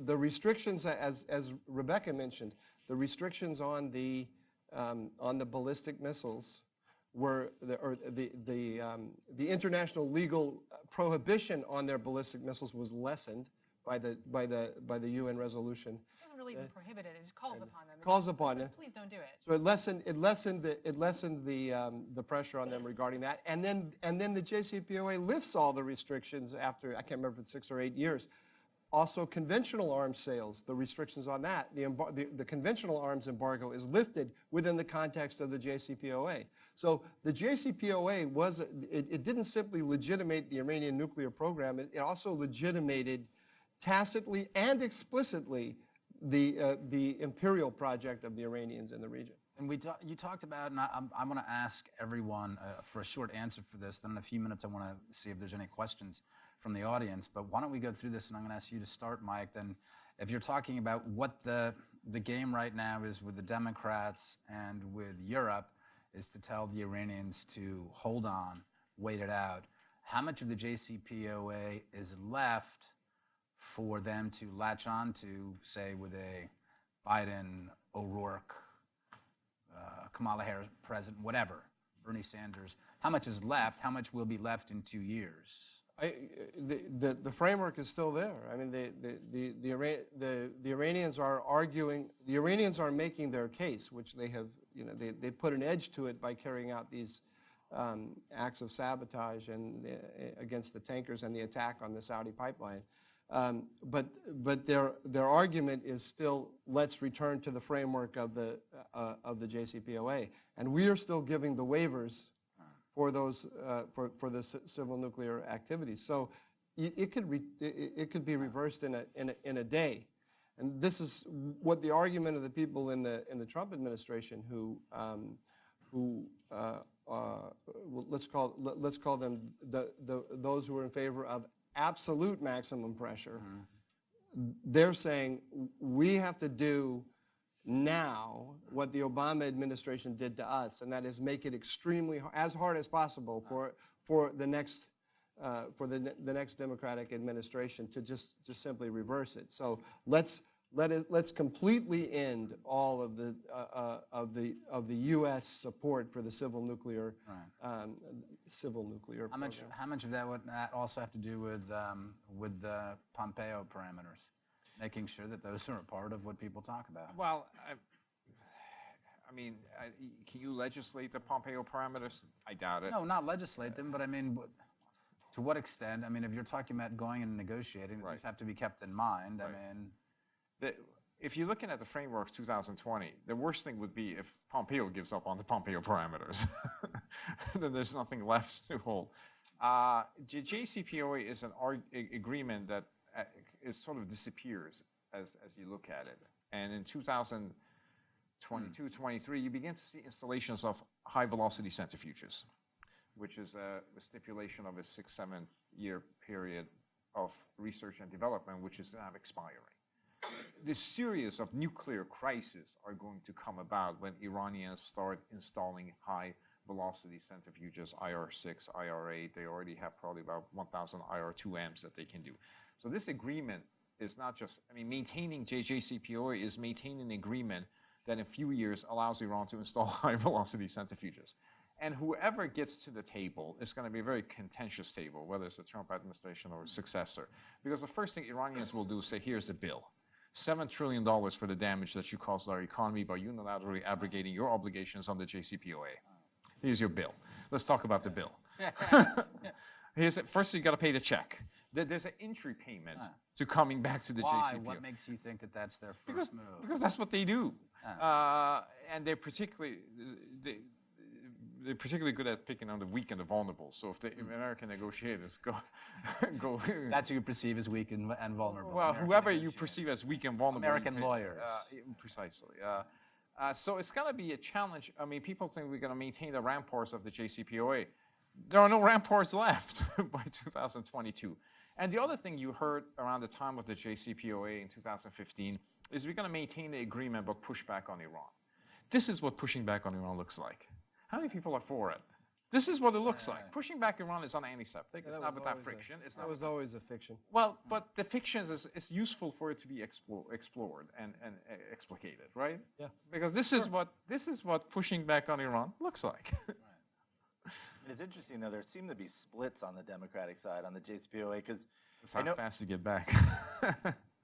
restrictions, as Rebeccah mentioned, the restrictions on the ballistic missiles were the international legal prohibition on their ballistic missiles was lessened by the UN resolution. It doesn't really even prohibited it. It just calls upon them. calls upon it says, them. please don't do it. So it lessened the pressure on them regarding that, and then the JCPOA lifts all the restrictions after, I can't remember if it's 6 or 8 years. Also, conventional arms sales, the restrictions on that, the conventional arms embargo is lifted within the context of the JCPOA. So the JCPOA it didn't simply legitimate the Iranian nuclear program, it also legitimated tacitly and explicitly the imperial project of the Iranians in the region. And you talked about, and I'm going to ask everyone for a short answer for this. Then in a few minutes, I want to see if there's any questions from the audience. But why don't we go through this, and I'm going to ask you to start, Mike. Then if you're talking about what the game right now is with the Democrats and with Europe, is to tell the Iranians to hold on, wait it out. How much of the JCPOA is left for them to latch on to, say, with a Biden, O'Rourke, Kamala Harris president, whatever, Bernie Sanders? How much is left? How much will be left in 2 years? The framework is still there. I mean, the Iranians are arguing. The Iranians are making their case, which they have. They put an edge to it by carrying out these acts of sabotage and against the tankers and the attack on the Saudi pipeline. But their argument is still, let's return to the framework of the JCPOA, and we are still giving the waivers for those for the civil nuclear activities. So it could be reversed in a day, and this is what the argument of the people in the Trump administration who let's call them those who are in favor of absolute maximum pressure. They're saying we have to do now what the Obama administration did to us, and that is make it extremely as hard as possible for the next Democratic administration to just simply reverse it. So let's completely end all of the U.S. support for the civil nuclear program. How much of that would that also have to do with the Pompeo parameters, making sure that those are a part of what people talk about? Well, I mean, can you legislate the Pompeo parameters? I doubt it. No, not legislate them, but I mean, to what extent? I mean, if you're talking about going and negotiating, these have to be kept in mind. Right. I mean, if you're looking at the framework 2020, the worst thing would be if Pompeo gives up on the Pompeo parameters. Then there's nothing left to hold. The JCPOA is an agreement that is sort of disappears as you look at it. And in 2022, 23, you begin to see installations of high-velocity centrifuges, which is a stipulation of a 6-7 year period of research and development, which is now expiring. This series of nuclear crises are going to come about when Iranians start installing high-velocity centrifuges, IR6, IR8. They already have probably about 1,000 IR2Ms that they can do. So this agreement is not just, I mean, maintaining JCPOA is maintaining an agreement that in a few years allows Iran to install high-velocity centrifuges. And whoever gets to the table is going to be a very contentious table, whether it's the Trump administration or a successor. Because the first thing Iranians will do is say, here's the bill. $7 trillion for the damage that you caused our economy by unilaterally abrogating your obligations on the JCPOA. Here's your bill. Let's talk about the bill. First, you got to pay the check. There's an entry payment to coming back to the JCPOA. What makes you think that that's their first move? Because that's what they do. And they're particularly good at picking on the weak and the vulnerable. So if the American negotiators go That's who you perceive as weak and vulnerable. well, American whoever you negotiators. perceive as weak and vulnerable. American lawyers. Precisely. So it's going to be a challenge. I mean, people think we're going to maintain the ramparts of the JCPOA. There are no ramparts left by 2022. And the other thing you heard around the time of the JCPOA in 2015 is we're going to maintain the agreement but push back on Iran. This is what pushing back on Iran looks like. How many people are for it? This is what it looks like. Pushing back Iran is antiseptic. It's not without friction. That was always a fiction. Well, but the fiction is useful for it to be explored and explicated, right? Yeah. Because this is what pushing back on Iran looks like. It is interesting, though, there seem to be splits on the Democratic side on the JCPOA, because It's how fast to get back.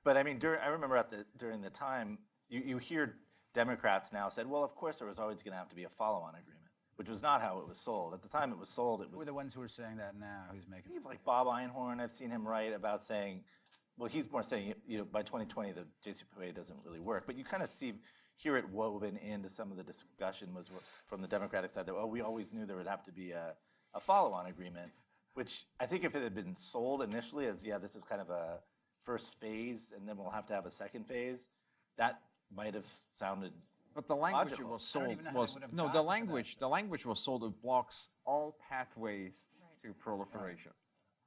But I mean, I remember during the time, you hear Democrats now said, well, of course there was always going to have to be a follow-on agreement, which was not how it was sold. At the time it was sold, Who are the ones who are saying that now? Who's making? like Bob Einhorn, I've seen him write about saying, well, he's more saying, by 2020 the JCPOA doesn't really work. But you kind of hear it woven into some of the discussion was from the Democratic side that, oh, we always knew there would have to be a follow-on agreement, which I think if it had been sold initially as, yeah, this is kind of a first phase and then we'll have to have a second phase, that might have sounded But the language it logical. was I don't sold even know how was they would have no. gotten The to language. The language was sold. It blocks all pathways to proliferation,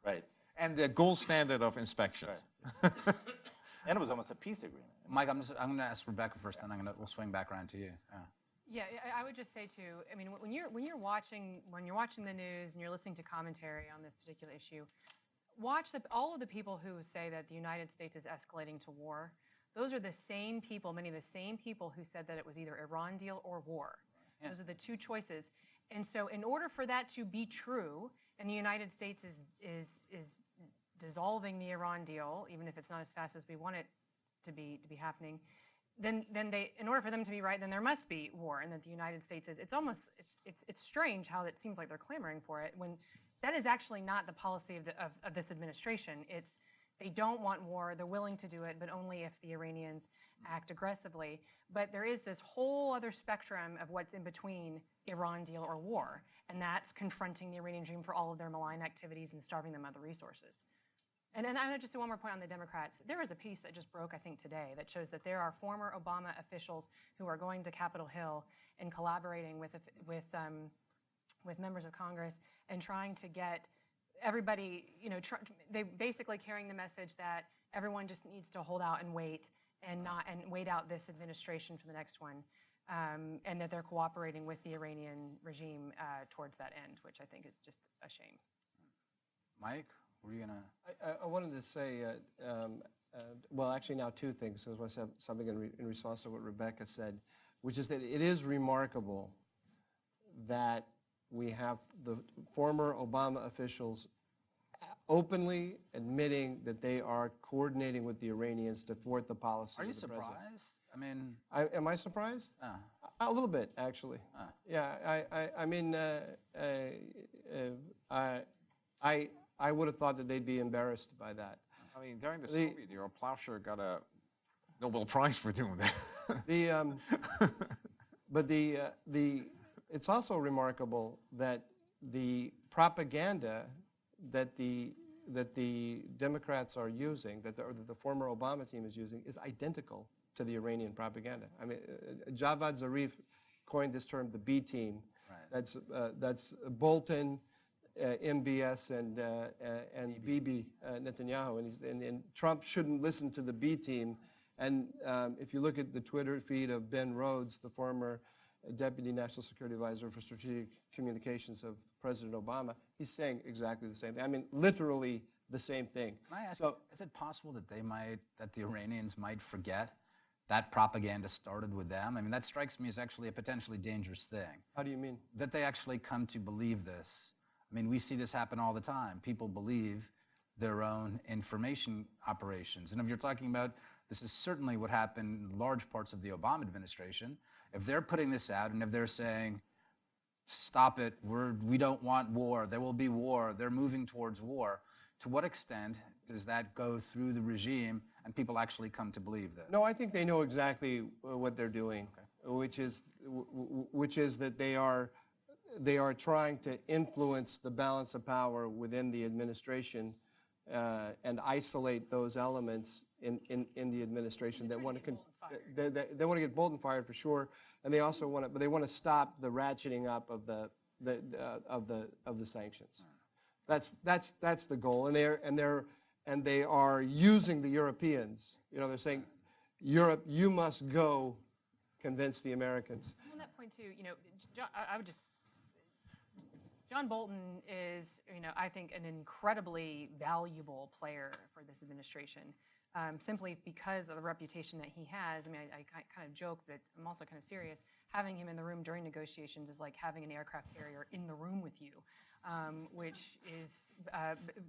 Right. and the gold standard of inspections. And it was almost a peace agreement. Mike, I'm going to ask Rebeccah first, then we'll swing back around to you. Yeah, I would just say too. I mean, when you're watching the news and you're listening to commentary on this particular issue, watch all of the people who say that the United States is escalating to war. Those are the same people, many of the same people who said that it was either Iran deal or war. Yeah. Those are the two choices. And so, in order for that to be true, and the United States is dissolving the Iran deal, even if it's not as fast as we want it to be happening, then they, in order for them to be right, then there must be war, and that the United States is. It's almost it's strange how it seems like they're clamoring for it when that is actually not the policy of this administration. It's they don't want war. They're willing to do it, but only if the Iranians act aggressively. But there is this whole other spectrum of what's in between Iran deal or war, and that's confronting the Iranian regime for all of their malign activities and starving them of the resources. And I'm going to just do one more point on the Democrats. There was a piece that just broke, I think, today that shows that there are former Obama officials who are going to Capitol Hill and collaborating with members of Congress and trying to get everybody, they basically carrying the message that everyone just needs to hold out and wait and wait out this administration for the next one, and that they're cooperating with the Iranian regime towards that end, which I think is just a shame. Mike, were you gonna? I wanted to say, well, actually now two things. I was going to say something in response to what Rebeccah said, which is that it is remarkable that we have the former Obama officials openly admitting that they are coordinating with the Iranians to thwart the policy Are you of the president. surprised? I mean, Am I surprised? A little bit, actually. Yeah, I mean, I would have thought that they'd be embarrassed by that. I mean, during the Soviet era, Plowshare got a Nobel Prize for doing that. But it's also remarkable that the propaganda that the Democrats are using, that the former Obama team is using, is identical to the Iranian propaganda. I mean, Javad Zarif coined this term, the B team. Right. That's Bolton, MBS, and Bibi Netanyahu, and Trump shouldn't listen to the B team. And if you look at the Twitter feed of Ben Rhodes, the former Deputy National Security Advisor for Strategic Communications of President Obama, he's saying exactly the same thing. I mean, literally the same thing. Can I ask, is it possible that the Iranians might forget that propaganda started with them? I mean, that strikes me as actually a potentially dangerous thing. How do you mean? That they actually come to believe this. I mean, we see this happen all the time. People believe their own information operations. And if you're talking about, this is certainly what happened in large parts of the Obama administration. If they're putting this out and if they're saying, stop it, we don't want war, there will be war, they're moving towards war, to what extent does that go through the regime and people actually come to believe that? No, I think they know exactly what they're doing, which is that they are trying to influence the balance of power within the administration and isolate those elements in the administration that want to they want to get Bolton fired for sure, and they also want to stop the ratcheting up of the sanctions. That's the goal, and they are using the Europeans. They're saying, Europe, you must go convince the Americans. On that point too, John Bolton is, I think, an incredibly valuable player for this administration, simply because of the reputation that he has. I mean, I kind of joke, but I'm also kind of serious. having him in the room during negotiations is like having an aircraft carrier in the room with you, which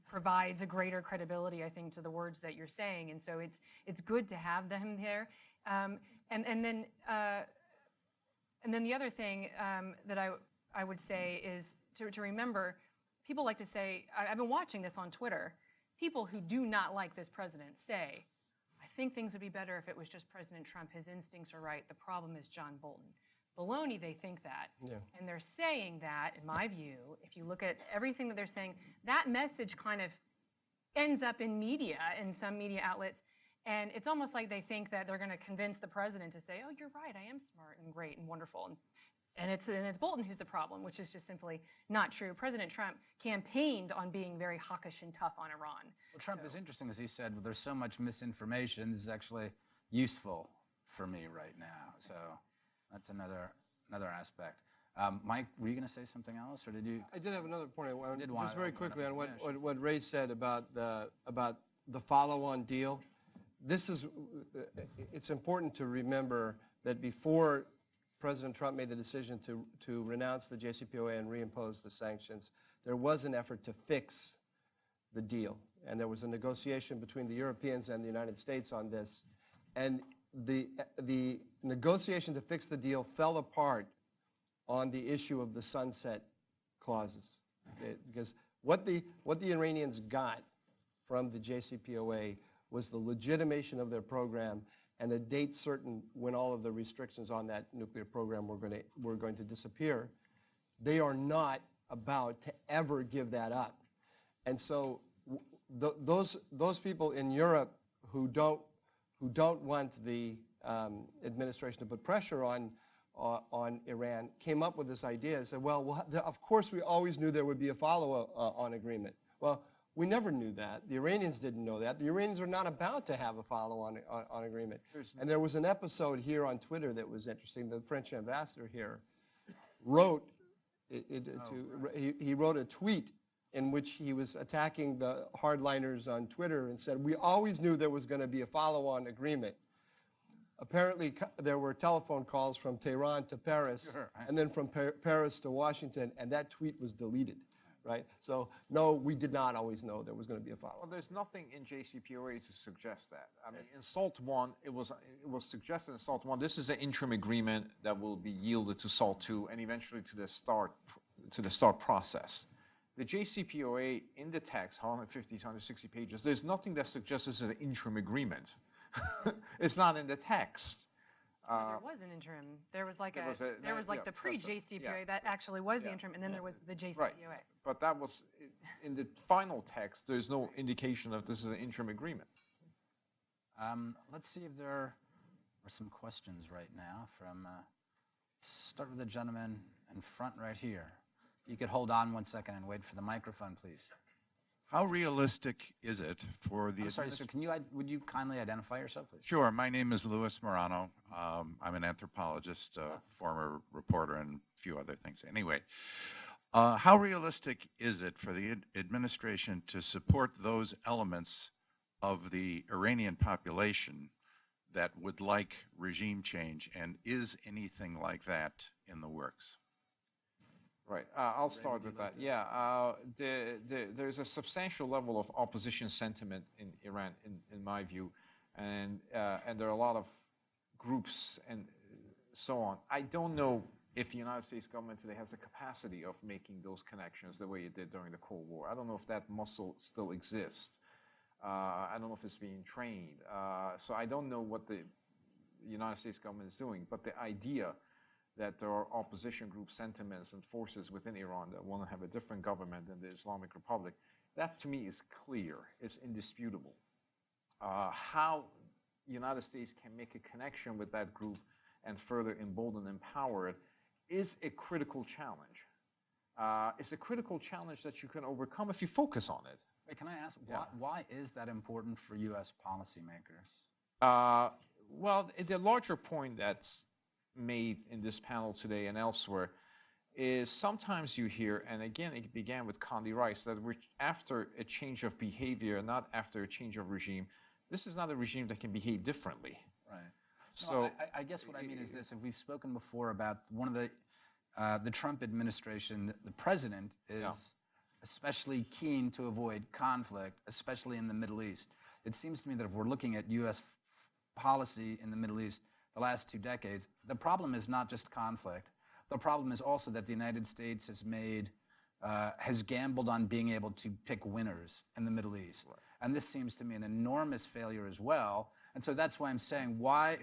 provides a greater credibility, I think, to the words that you're saying. And so it's good to have them there. And then the other thing that I would say is to remember, people like to say, I've been watching this on Twitter, people who do not like this president say, I think things would be better if it was just President Trump. His instincts are right. The problem is John Bolton. Baloney, they think that. Yeah. And they're saying that, in my view, if you look at everything that they're saying, that message kind of ends up in media, in some media outlets. And it's almost like they think that they're going to convince the president to say, oh, you're right, I am smart and great and wonderful. And it's Bolton who's the problem, which is just simply not true. President Trump campaigned on being very hawkish and tough on Iran. Well, Trump is interesting, as he said, well, there's so much misinformation. This is actually useful for me right now. So that's another aspect. Mike, were you going to say something else, or did you? I did have another point. did want Just to very open it quickly up. on Yeah, sure. what Ray said about the follow-on deal. This is, it's important to remember that before President Trump made the decision to renounce the JCPOA and reimpose the sanctions, there was an effort to fix the deal. And there was a negotiation between the Europeans and the United States on this. And the negotiation to fix the deal fell apart on the issue of the sunset clauses. Because what the Iranians got from the JCPOA was the legitimation of their program and a date certain when all of the restrictions on that nuclear program were going to disappear. They are not about to ever give that up. And so those people in Europe who don't want the administration to put pressure on Iran came up with this idea and said, well, of course we always knew there would be a follow-on agreement. Well, we never knew that. The Iranians didn't know that. The Iranians are not about to have a follow-on agreement. And there was an episode here on Twitter that was interesting. The French ambassador here wrote, he wrote a tweet in which he was attacking the hardliners on Twitter and said, we always knew there was going to be a follow-on agreement. Apparently, there were telephone calls from Tehran to Paris, Sure. and then from Paris to Washington, and that tweet was deleted. Right? So, no, we did not always know there was going to be a follow-up. Well, there's nothing in JCPOA to suggest that. I mean, in SALT 1, it was suggested in SALT 1, this is an interim agreement that will be yielded to SALT 2 and eventually to the START process. The JCPOA in the text, 150, 160 pages, there's nothing that suggests this is an interim agreement. It's not in the text. There was an interim. There was like the pre-JCPOA that actually was the interim, and then there was the JCPOA. Right. But that was, in the final text, there's no indication that this is an interim agreement. Let's see if there are some questions right now from, start with the gentleman in front right here. You could hold on 1 second and wait for the microphone, please. How realistic is it for the... I'm sorry, sir, would you kindly identify yourself, please? Sure. My name is Louis Morano. I'm an anthropologist, former reporter, and a few other things. Anyway, how realistic is it for the administration to support those elements of the Iranian population that would like regime change, and is anything like that in the works? Right. I'll start with that. Yeah. There's a substantial level of opposition sentiment in Iran, in my view, and there are a lot of groups and so on. I don't know if the United States government today has the capacity of making those connections the way it did during the Cold War. I don't know if that muscle still exists. I don't know if it's being trained. So I don't know what the United States government is doing, but the idea that there are opposition group sentiments and forces within Iran that want to have a different government than the Islamic Republic, that to me is clear, it's indisputable. How the United States can make a connection with that group and further embolden and empower it is a critical challenge. It's a critical challenge that you can overcome if you focus on it. Wait, can I ask, why is that important for U.S. policymakers? Well, the larger point that's made in this panel today and elsewhere is sometimes you hear, and again, it began with Condi Rice, that we're after a change of behavior, not after a change of regime. This is not a regime that can behave differently. Right. So I guess what I mean is this: if we've spoken before about one of the Trump administration, the president is especially keen to avoid conflict, especially in the Middle East. It seems to me that if we're looking at U.S. policy in the Middle East the last 2 decades, the problem is not just conflict. The problem is also that the United States has gambled on being able to pick winners in the Middle East. Right. And this seems to me an enormous failure as well. And so that's why I'm saying, why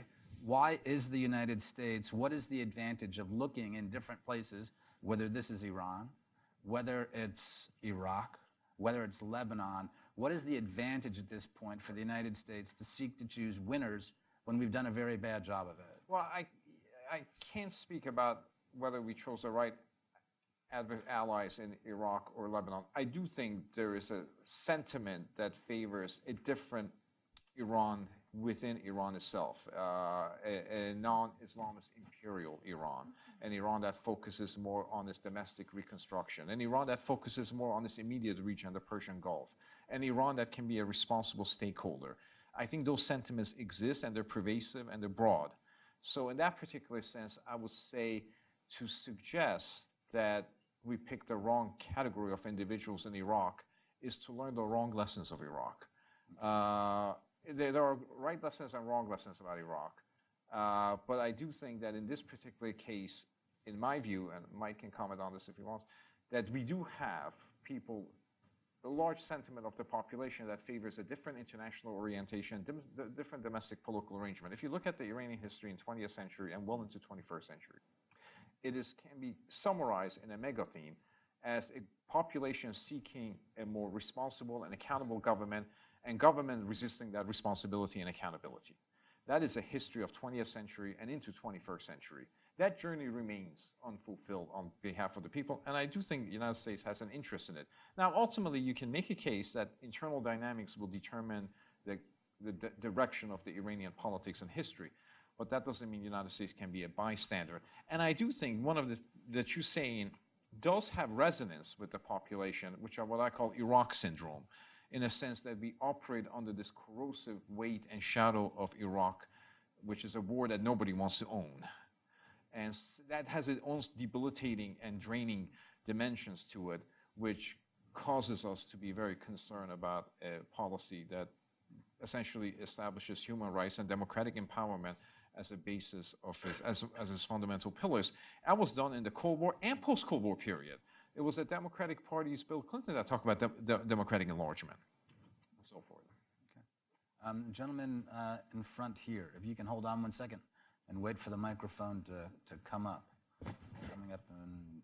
is the United States, what is the advantage of looking in different places, whether this is Iran, whether it's Iraq, whether it's Lebanon, what is the advantage at this point for the United States to seek to choose winners when we've done a very bad job of it? Well, I can't speak about whether we chose the right allies in Iraq or Lebanon. I do think there is a sentiment that favors a different Iran within Iran itself, a non-Islamist imperial Iran, an Iran that focuses more on its domestic reconstruction, an Iran that focuses more on its immediate region, the Persian Gulf, an Iran that can be a responsible stakeholder. I think those sentiments exist and they're pervasive and they're broad. So in that particular sense, I would say to suggest that we picked the wrong category of individuals in Iraq is to learn the wrong lessons of Iraq. There are right lessons and wrong lessons about Iraq. But I do think that in this particular case, in my view, and Mike can comment on this if he wants, that we do have people, a large sentiment of the population that favors a different international orientation, different domestic political arrangement. If you look at the Iranian history in 20th century and well into 21st century, it can be summarized in a mega theme as a population seeking a more responsible and accountable government and government resisting that responsibility and accountability. That is a history of 20th century and into 21st century. That journey remains unfulfilled on behalf of the people, and I do think the United States has an interest in it. Now, ultimately, you can make a case that internal dynamics will determine the direction of the Iranian politics and history, but that doesn't mean the United States can be a bystander. And I do think one of that you're saying does have resonance with the population, which are what I call Iraq syndrome, in a sense that we operate under this corrosive weight and shadow of Iraq, which is a war that nobody wants to own. And that has its own debilitating and draining dimensions to it, which causes us to be very concerned about a policy that essentially establishes human rights and democratic empowerment as a basis of as its fundamental pillars. That was done in the Cold War and post-Cold War period. It was the Democratic Party's Bill Clinton that talked about democratic enlargement and so forth. Okay. Gentleman in front here, if you can hold on 1 second and wait for the microphone to come up. It's coming up in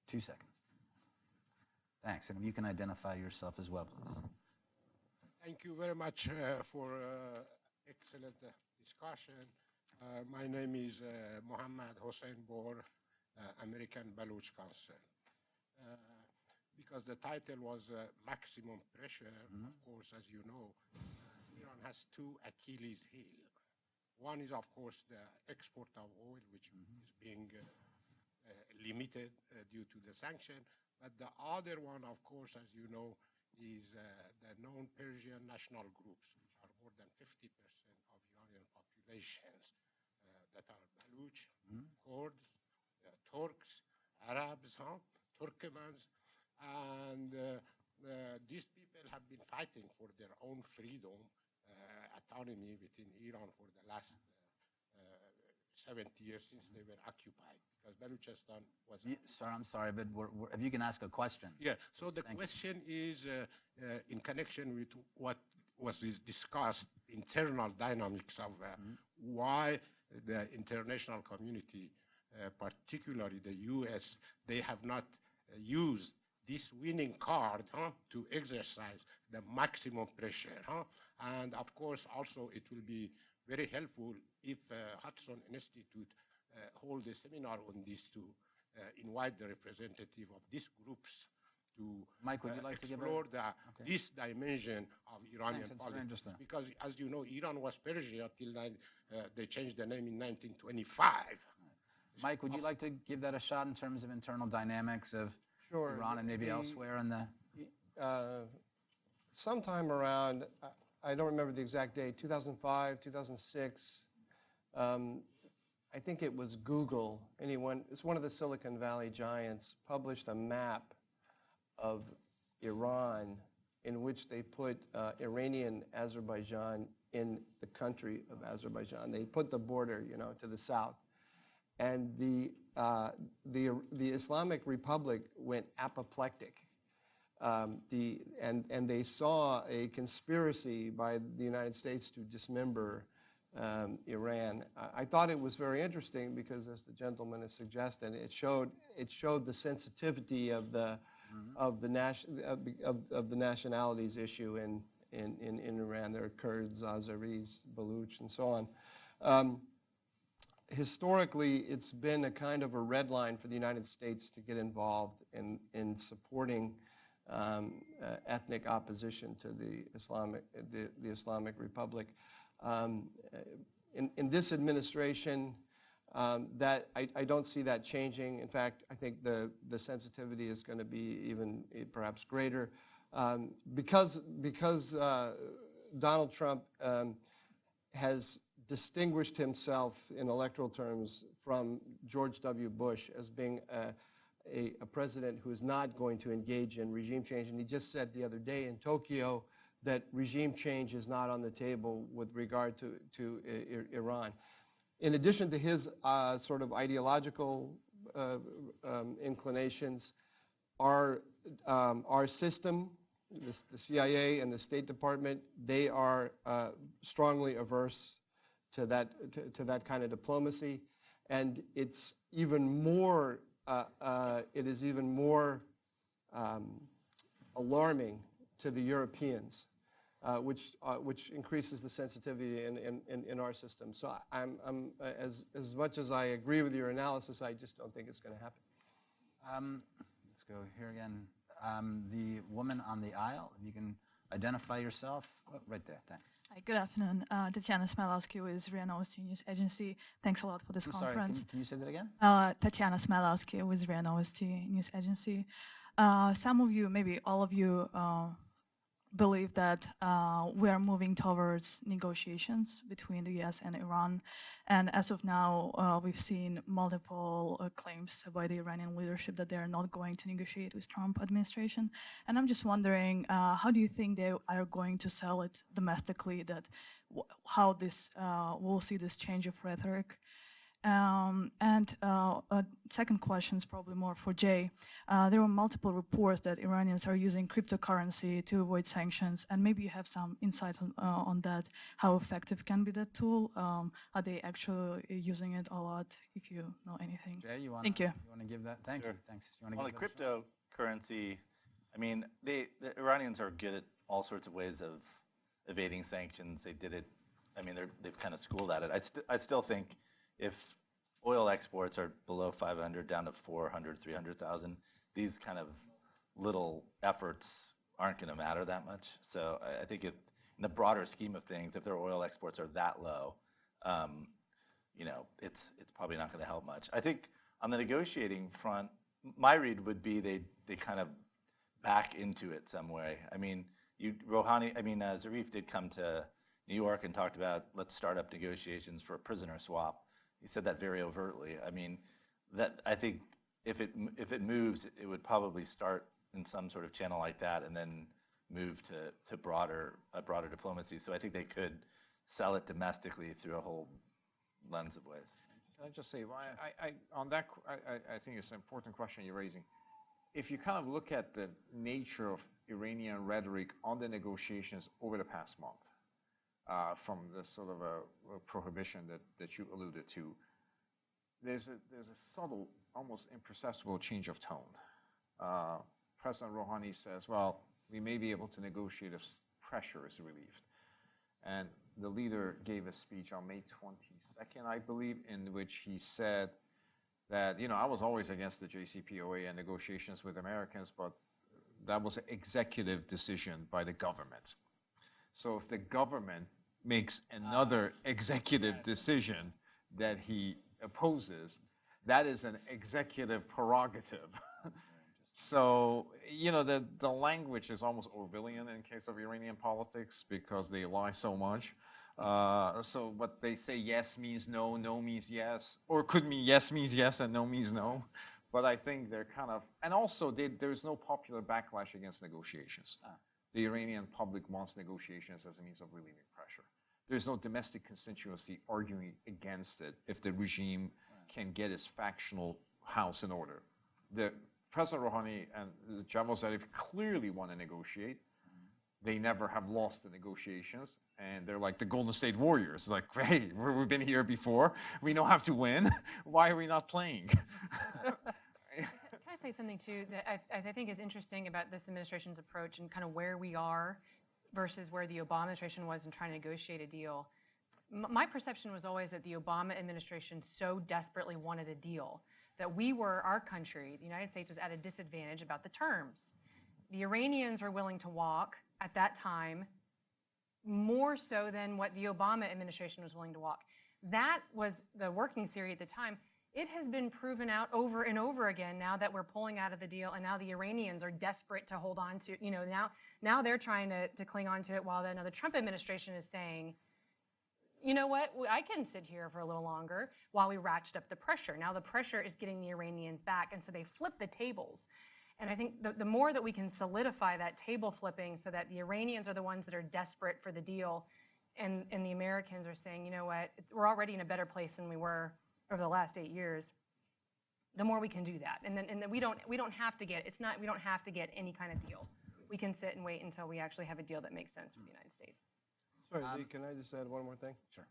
2 seconds. Thanks. And if you can identify yourself as well, please. Thank you very much for excellent discussion. My name is Mohammad Hossein Bor, American Baluch Council. Because the title was Maximum Pressure, of course, as you know, Iran has 2 Achilles heels. One is, of course, the export of oil, which is being limited due to the sanction. But the other one, of course, as you know, is the known Persian national groups, which are more than 50% of Iranian populations that are Baluch, Kurds, Turks, Arabs, Turkmens, and these people have been fighting for their own freedom, autonomy within Iran for the last 70 years since they were occupied, because Baluchistan was... I'm sorry, but if you can ask a question. Yeah, so the question is in connection with what was discussed, internal dynamics of why the international community, particularly the U.S., they have not used this winning card to exercise the maximum pressure. And of course, also it will be very helpful if Hudson Institute hold a seminar on this to invite the representative of these groups to Mike, would you like explore to give this dimension of Iranian Thanks, politics. very Because as you know, Iran was Persia till they changed the name in 1925. Mike, would you like to give that a shot in terms of internal dynamics of Iran and maybe elsewhere in the... Sometime around, I don't remember the exact date, 2005, 2006, I think it was Google, it's one of the Silicon Valley giants, published a map of Iran in which they put Iranian Azerbaijan in the country of Azerbaijan. They put the border, to the south. And the Islamic Republic went apoplectic. And they saw a conspiracy by the United States to dismember Iran. I thought it was very interesting because, as the gentleman has suggested, it showed the sensitivity of the nationalities issue in Iran. There are Kurds, Azeris, Baluch, and so on. Historically, it's been a kind of a red line for the United States to get involved in supporting ethnic opposition to the Islamic Republic. In this administration, that I don't see that changing. In fact, I think the sensitivity is going to be even perhaps greater because Donald Trump has distinguished himself in electoral terms from George W. Bush as being a president who is not going to engage in regime change. And he just said the other day in Tokyo that regime change is not on the table with regard to Iran. In addition to his sort of ideological inclinations, our system, the CIA and the State Department, they are strongly averse to that kind of diplomacy, and it's even more alarming to the Europeans, which increases the sentivity in our system. So I'm as much as I agree with your analysis, I just don't think it's going to happen. Let's go here again. The woman on the aisle, if you can identify yourself. Oh, right there, thanks. Hi, good afternoon. Tatiana Smialowski with RIA Novosti News Agency. Thanks a lot for this conference. Sorry, can you say that again? Tatiana Smialowski with RIA Novosti News Agency. Some of you, maybe all of you, believe that we are moving towards negotiations between the US and Iran. And as of now, we've seen multiple claims by the Iranian leadership that they're not going to negotiate with Trump administration. And I'm just wondering, how do you think they are going to sell it domestically, that how this we'll see this change of rhetoric? Second question is probably more for Jay. There were multiple reports that Iranians are using cryptocurrency to avoid sanctions, and maybe you have some insight on that. How effective can be that tool? Are they actually using it a lot? If you know anything. Jay, you want? Thank you. You want to give that? Thank you. Thanks. You want to Well, give the that a shot? cryptocurrency, I mean, the Iranians are good at all sorts of ways of evading sanctions. They did it. I mean, they've kind of schooled at it. I still think if oil exports are below 500 down to 400, 300,000, these kind of little efforts aren't going to matter that much. So I think if, in the broader scheme of things, if their oil exports are that low, it's probably not going to help much. I think on the negotiating front, my read would be they kind of back into it some way. I mean, Zarif did come to New York and talked about, let's start up negotiations for a prisoner swap. He said that very overtly. I mean, I think if it moves, it would probably start in some sort of channel like that and then move to broader diplomacy. So I think they could sell it domestically through a whole lens of ways. Can I just say, on that, I think it's an important question you're raising. If you kind of look at the nature of Iranian rhetoric on the negotiations over the past month, from the sort of a prohibition that you alluded to, there's a subtle, almost imperceptible change of tone. President Rouhani says, well, we may be able to negotiate if pressure is relieved. And the leader gave a speech on May 22nd, I believe, in which he said that, I was always against the JCPOA and negotiations with Americans, but that was an executive decision by the government. So if the government makes another executive decision that he opposes, that is an executive prerogative. So, the language is almost Orwellian in case of Iranian politics because they lie so much. So what they say yes means no, no means yes, or could mean yes means yes and no means no. But I think they're kind of, and also there's no popular backlash against negotiations. The Iranian public wants negotiations as a means of relieving pressure. There's no domestic constituency arguing against it if the regime can get its factional house in order. President Rouhani and Javad Zarif clearly want to negotiate. They never have lost the negotiations, and they're like the Golden State Warriors. Like, hey, we've been here before. We know how to win. Why are we not playing? Can I say something too that I think is interesting about this administration's approach and kind of where we are versus where the Obama administration was in trying to negotiate a deal? My perception was always that the Obama administration so desperately wanted a deal that our country, the United States, was at a disadvantage about the terms. The Iranians were willing to walk at that time more so than what the Obama administration was willing to walk. That was the working theory at the time. It has been proven out over and over again now that we're pulling out of the deal, and now the Iranians are desperate to hold on to, now they're trying to cling on to it, while the Trump administration is saying, you know what, I can sit here for a little longer while we ratchet up the pressure. Now the pressure is getting the Iranians back, and so they flip the tables. And I think the more that we can solidify that table flipping so that the Iranians are the ones that are desperate for the deal, and the Americans are saying, you know what, we're already in a better place than we were over the last 8 years, the more we can do that. And then we don't have to get, we don't have to get any kind of deal. We can sit and wait until we actually have a deal that makes sense for the United States. Sorry, Lee, can I just add one more thing? Sure.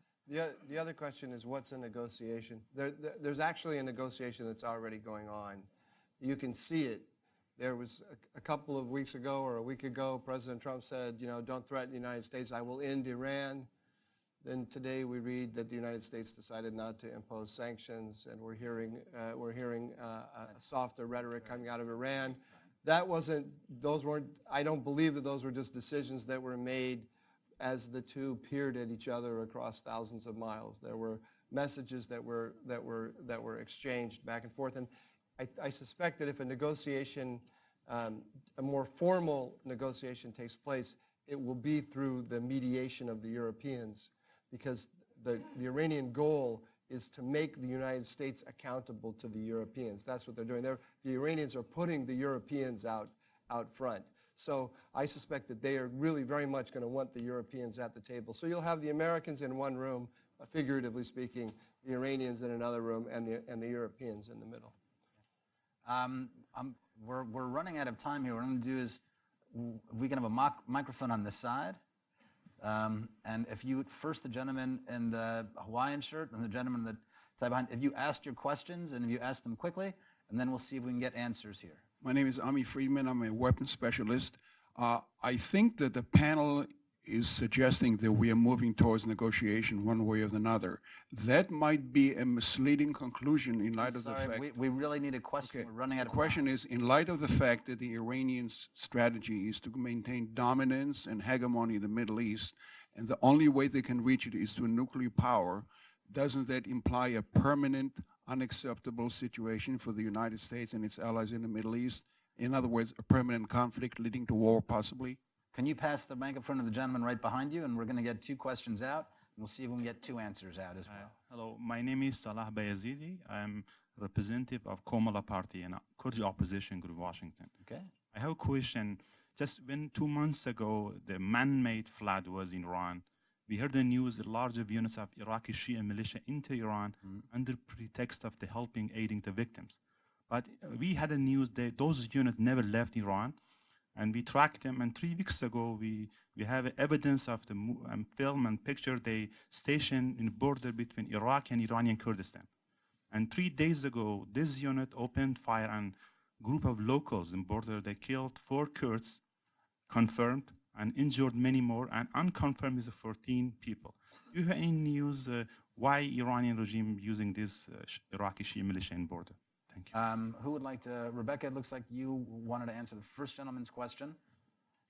The other question is, what's a negotiation? There's actually a negotiation that's already going on. You can see it. There was a couple of weeks ago or a week ago, President Trump said, don't threaten the United States, I will end Iran. Then today we read that the United States decided not to impose sanctions, and we're hearing a softer rhetoric coming out of Iran. I don't believe that those were just decisions that were made as the two peered at each other across thousands of miles. There were messages that were exchanged back and forth. And I suspect that if a negotiation, a more formal negotiation takes place, it will be through the mediation of the Europeans, because the Iranian goal is to make the United States accountable to the Europeans. That's what they're doing. The Iranians are putting the Europeans out front. So I suspect that they are really very much going to want the Europeans at the table. So you'll have the Americans in one room, figuratively speaking, the Iranians in another room, and the Europeans in the middle. We're running out of time here. What I'm going to do is, if we can have a microphone on this side. And if you, first the gentleman in the Hawaiian shirt and the gentleman that side behind, if you ask your questions and if you ask them quickly, and then we'll see if we can get answers here. My name is Ami Friedman. I'm a weapons specialist. I think that the panel is suggesting that we are moving towards negotiation one way or another. That might be a misleading conclusion in light of the fact. We really need a question. Okay. We're running out of time. The question is, in light of the fact that the Iranians' strategy is to maintain dominance and hegemony in the Middle East, and the only way they can reach it is through nuclear power, doesn't that imply a permanent, unacceptable situation for the United States and its allies in the Middle East? In other words, a permanent conflict leading to war, possibly? Can you pass the microphone to the gentleman right behind you? And we're going to get 2 questions out. And we'll see if we can get 2 answers out as well. Hello, my name is Salah Bayazidi. I'm representative of Komala Party and Kurd opposition group, Washington. Okay. I have a question. Just when 2 months ago, the man-made flood was in Iran, we heard the news that large units of Iraqi Shia militia into Iran under pretext of the helping, aiding the victims. But we had a news that those units never left Iran, and we tracked them. And 3 weeks ago, we have evidence of the film and picture they stationed in the border between Iraq and Iranian Kurdistan. And 3 days ago, this unit opened fire on a group of locals in the border. They killed 4 Kurds, confirmed, and injured many more, and unconfirmed is 14 people. Do you have any news why Iranian regime using this Iraqi Shia militia in border? Thank you. Who would like to, Rebeccah, it looks like you wanted to answer the first gentleman's question.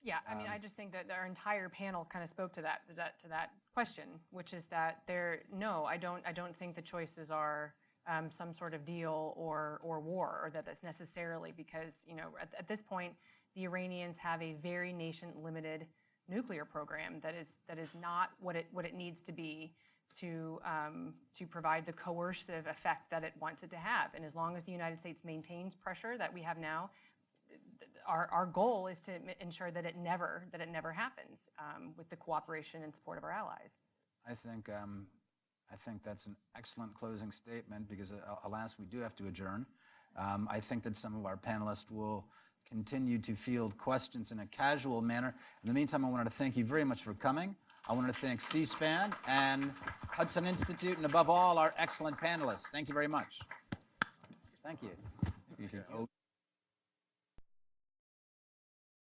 Yeah, I mean, I just think that our entire panel kind of spoke to that question, which is that I don't think the choices are some sort of deal or war, or that's necessarily, because at this point the Iranians have a very nation-limited nuclear program that is not what it needs to be to provide the coercive effect that it wants it to have. And as long as the United States maintains pressure that we have now, our goal is to ensure that it never happens with the cooperation and support of our allies. I think that's an excellent closing statement because, alas, we do have to adjourn. I think that some of our panelists will continue to field questions in a casual manner. In the meantime, I wanted to thank you very much for coming. I wanted to thank C-SPAN and Hudson Institute, and above all, our excellent panelists. Thank you very much. Thank you.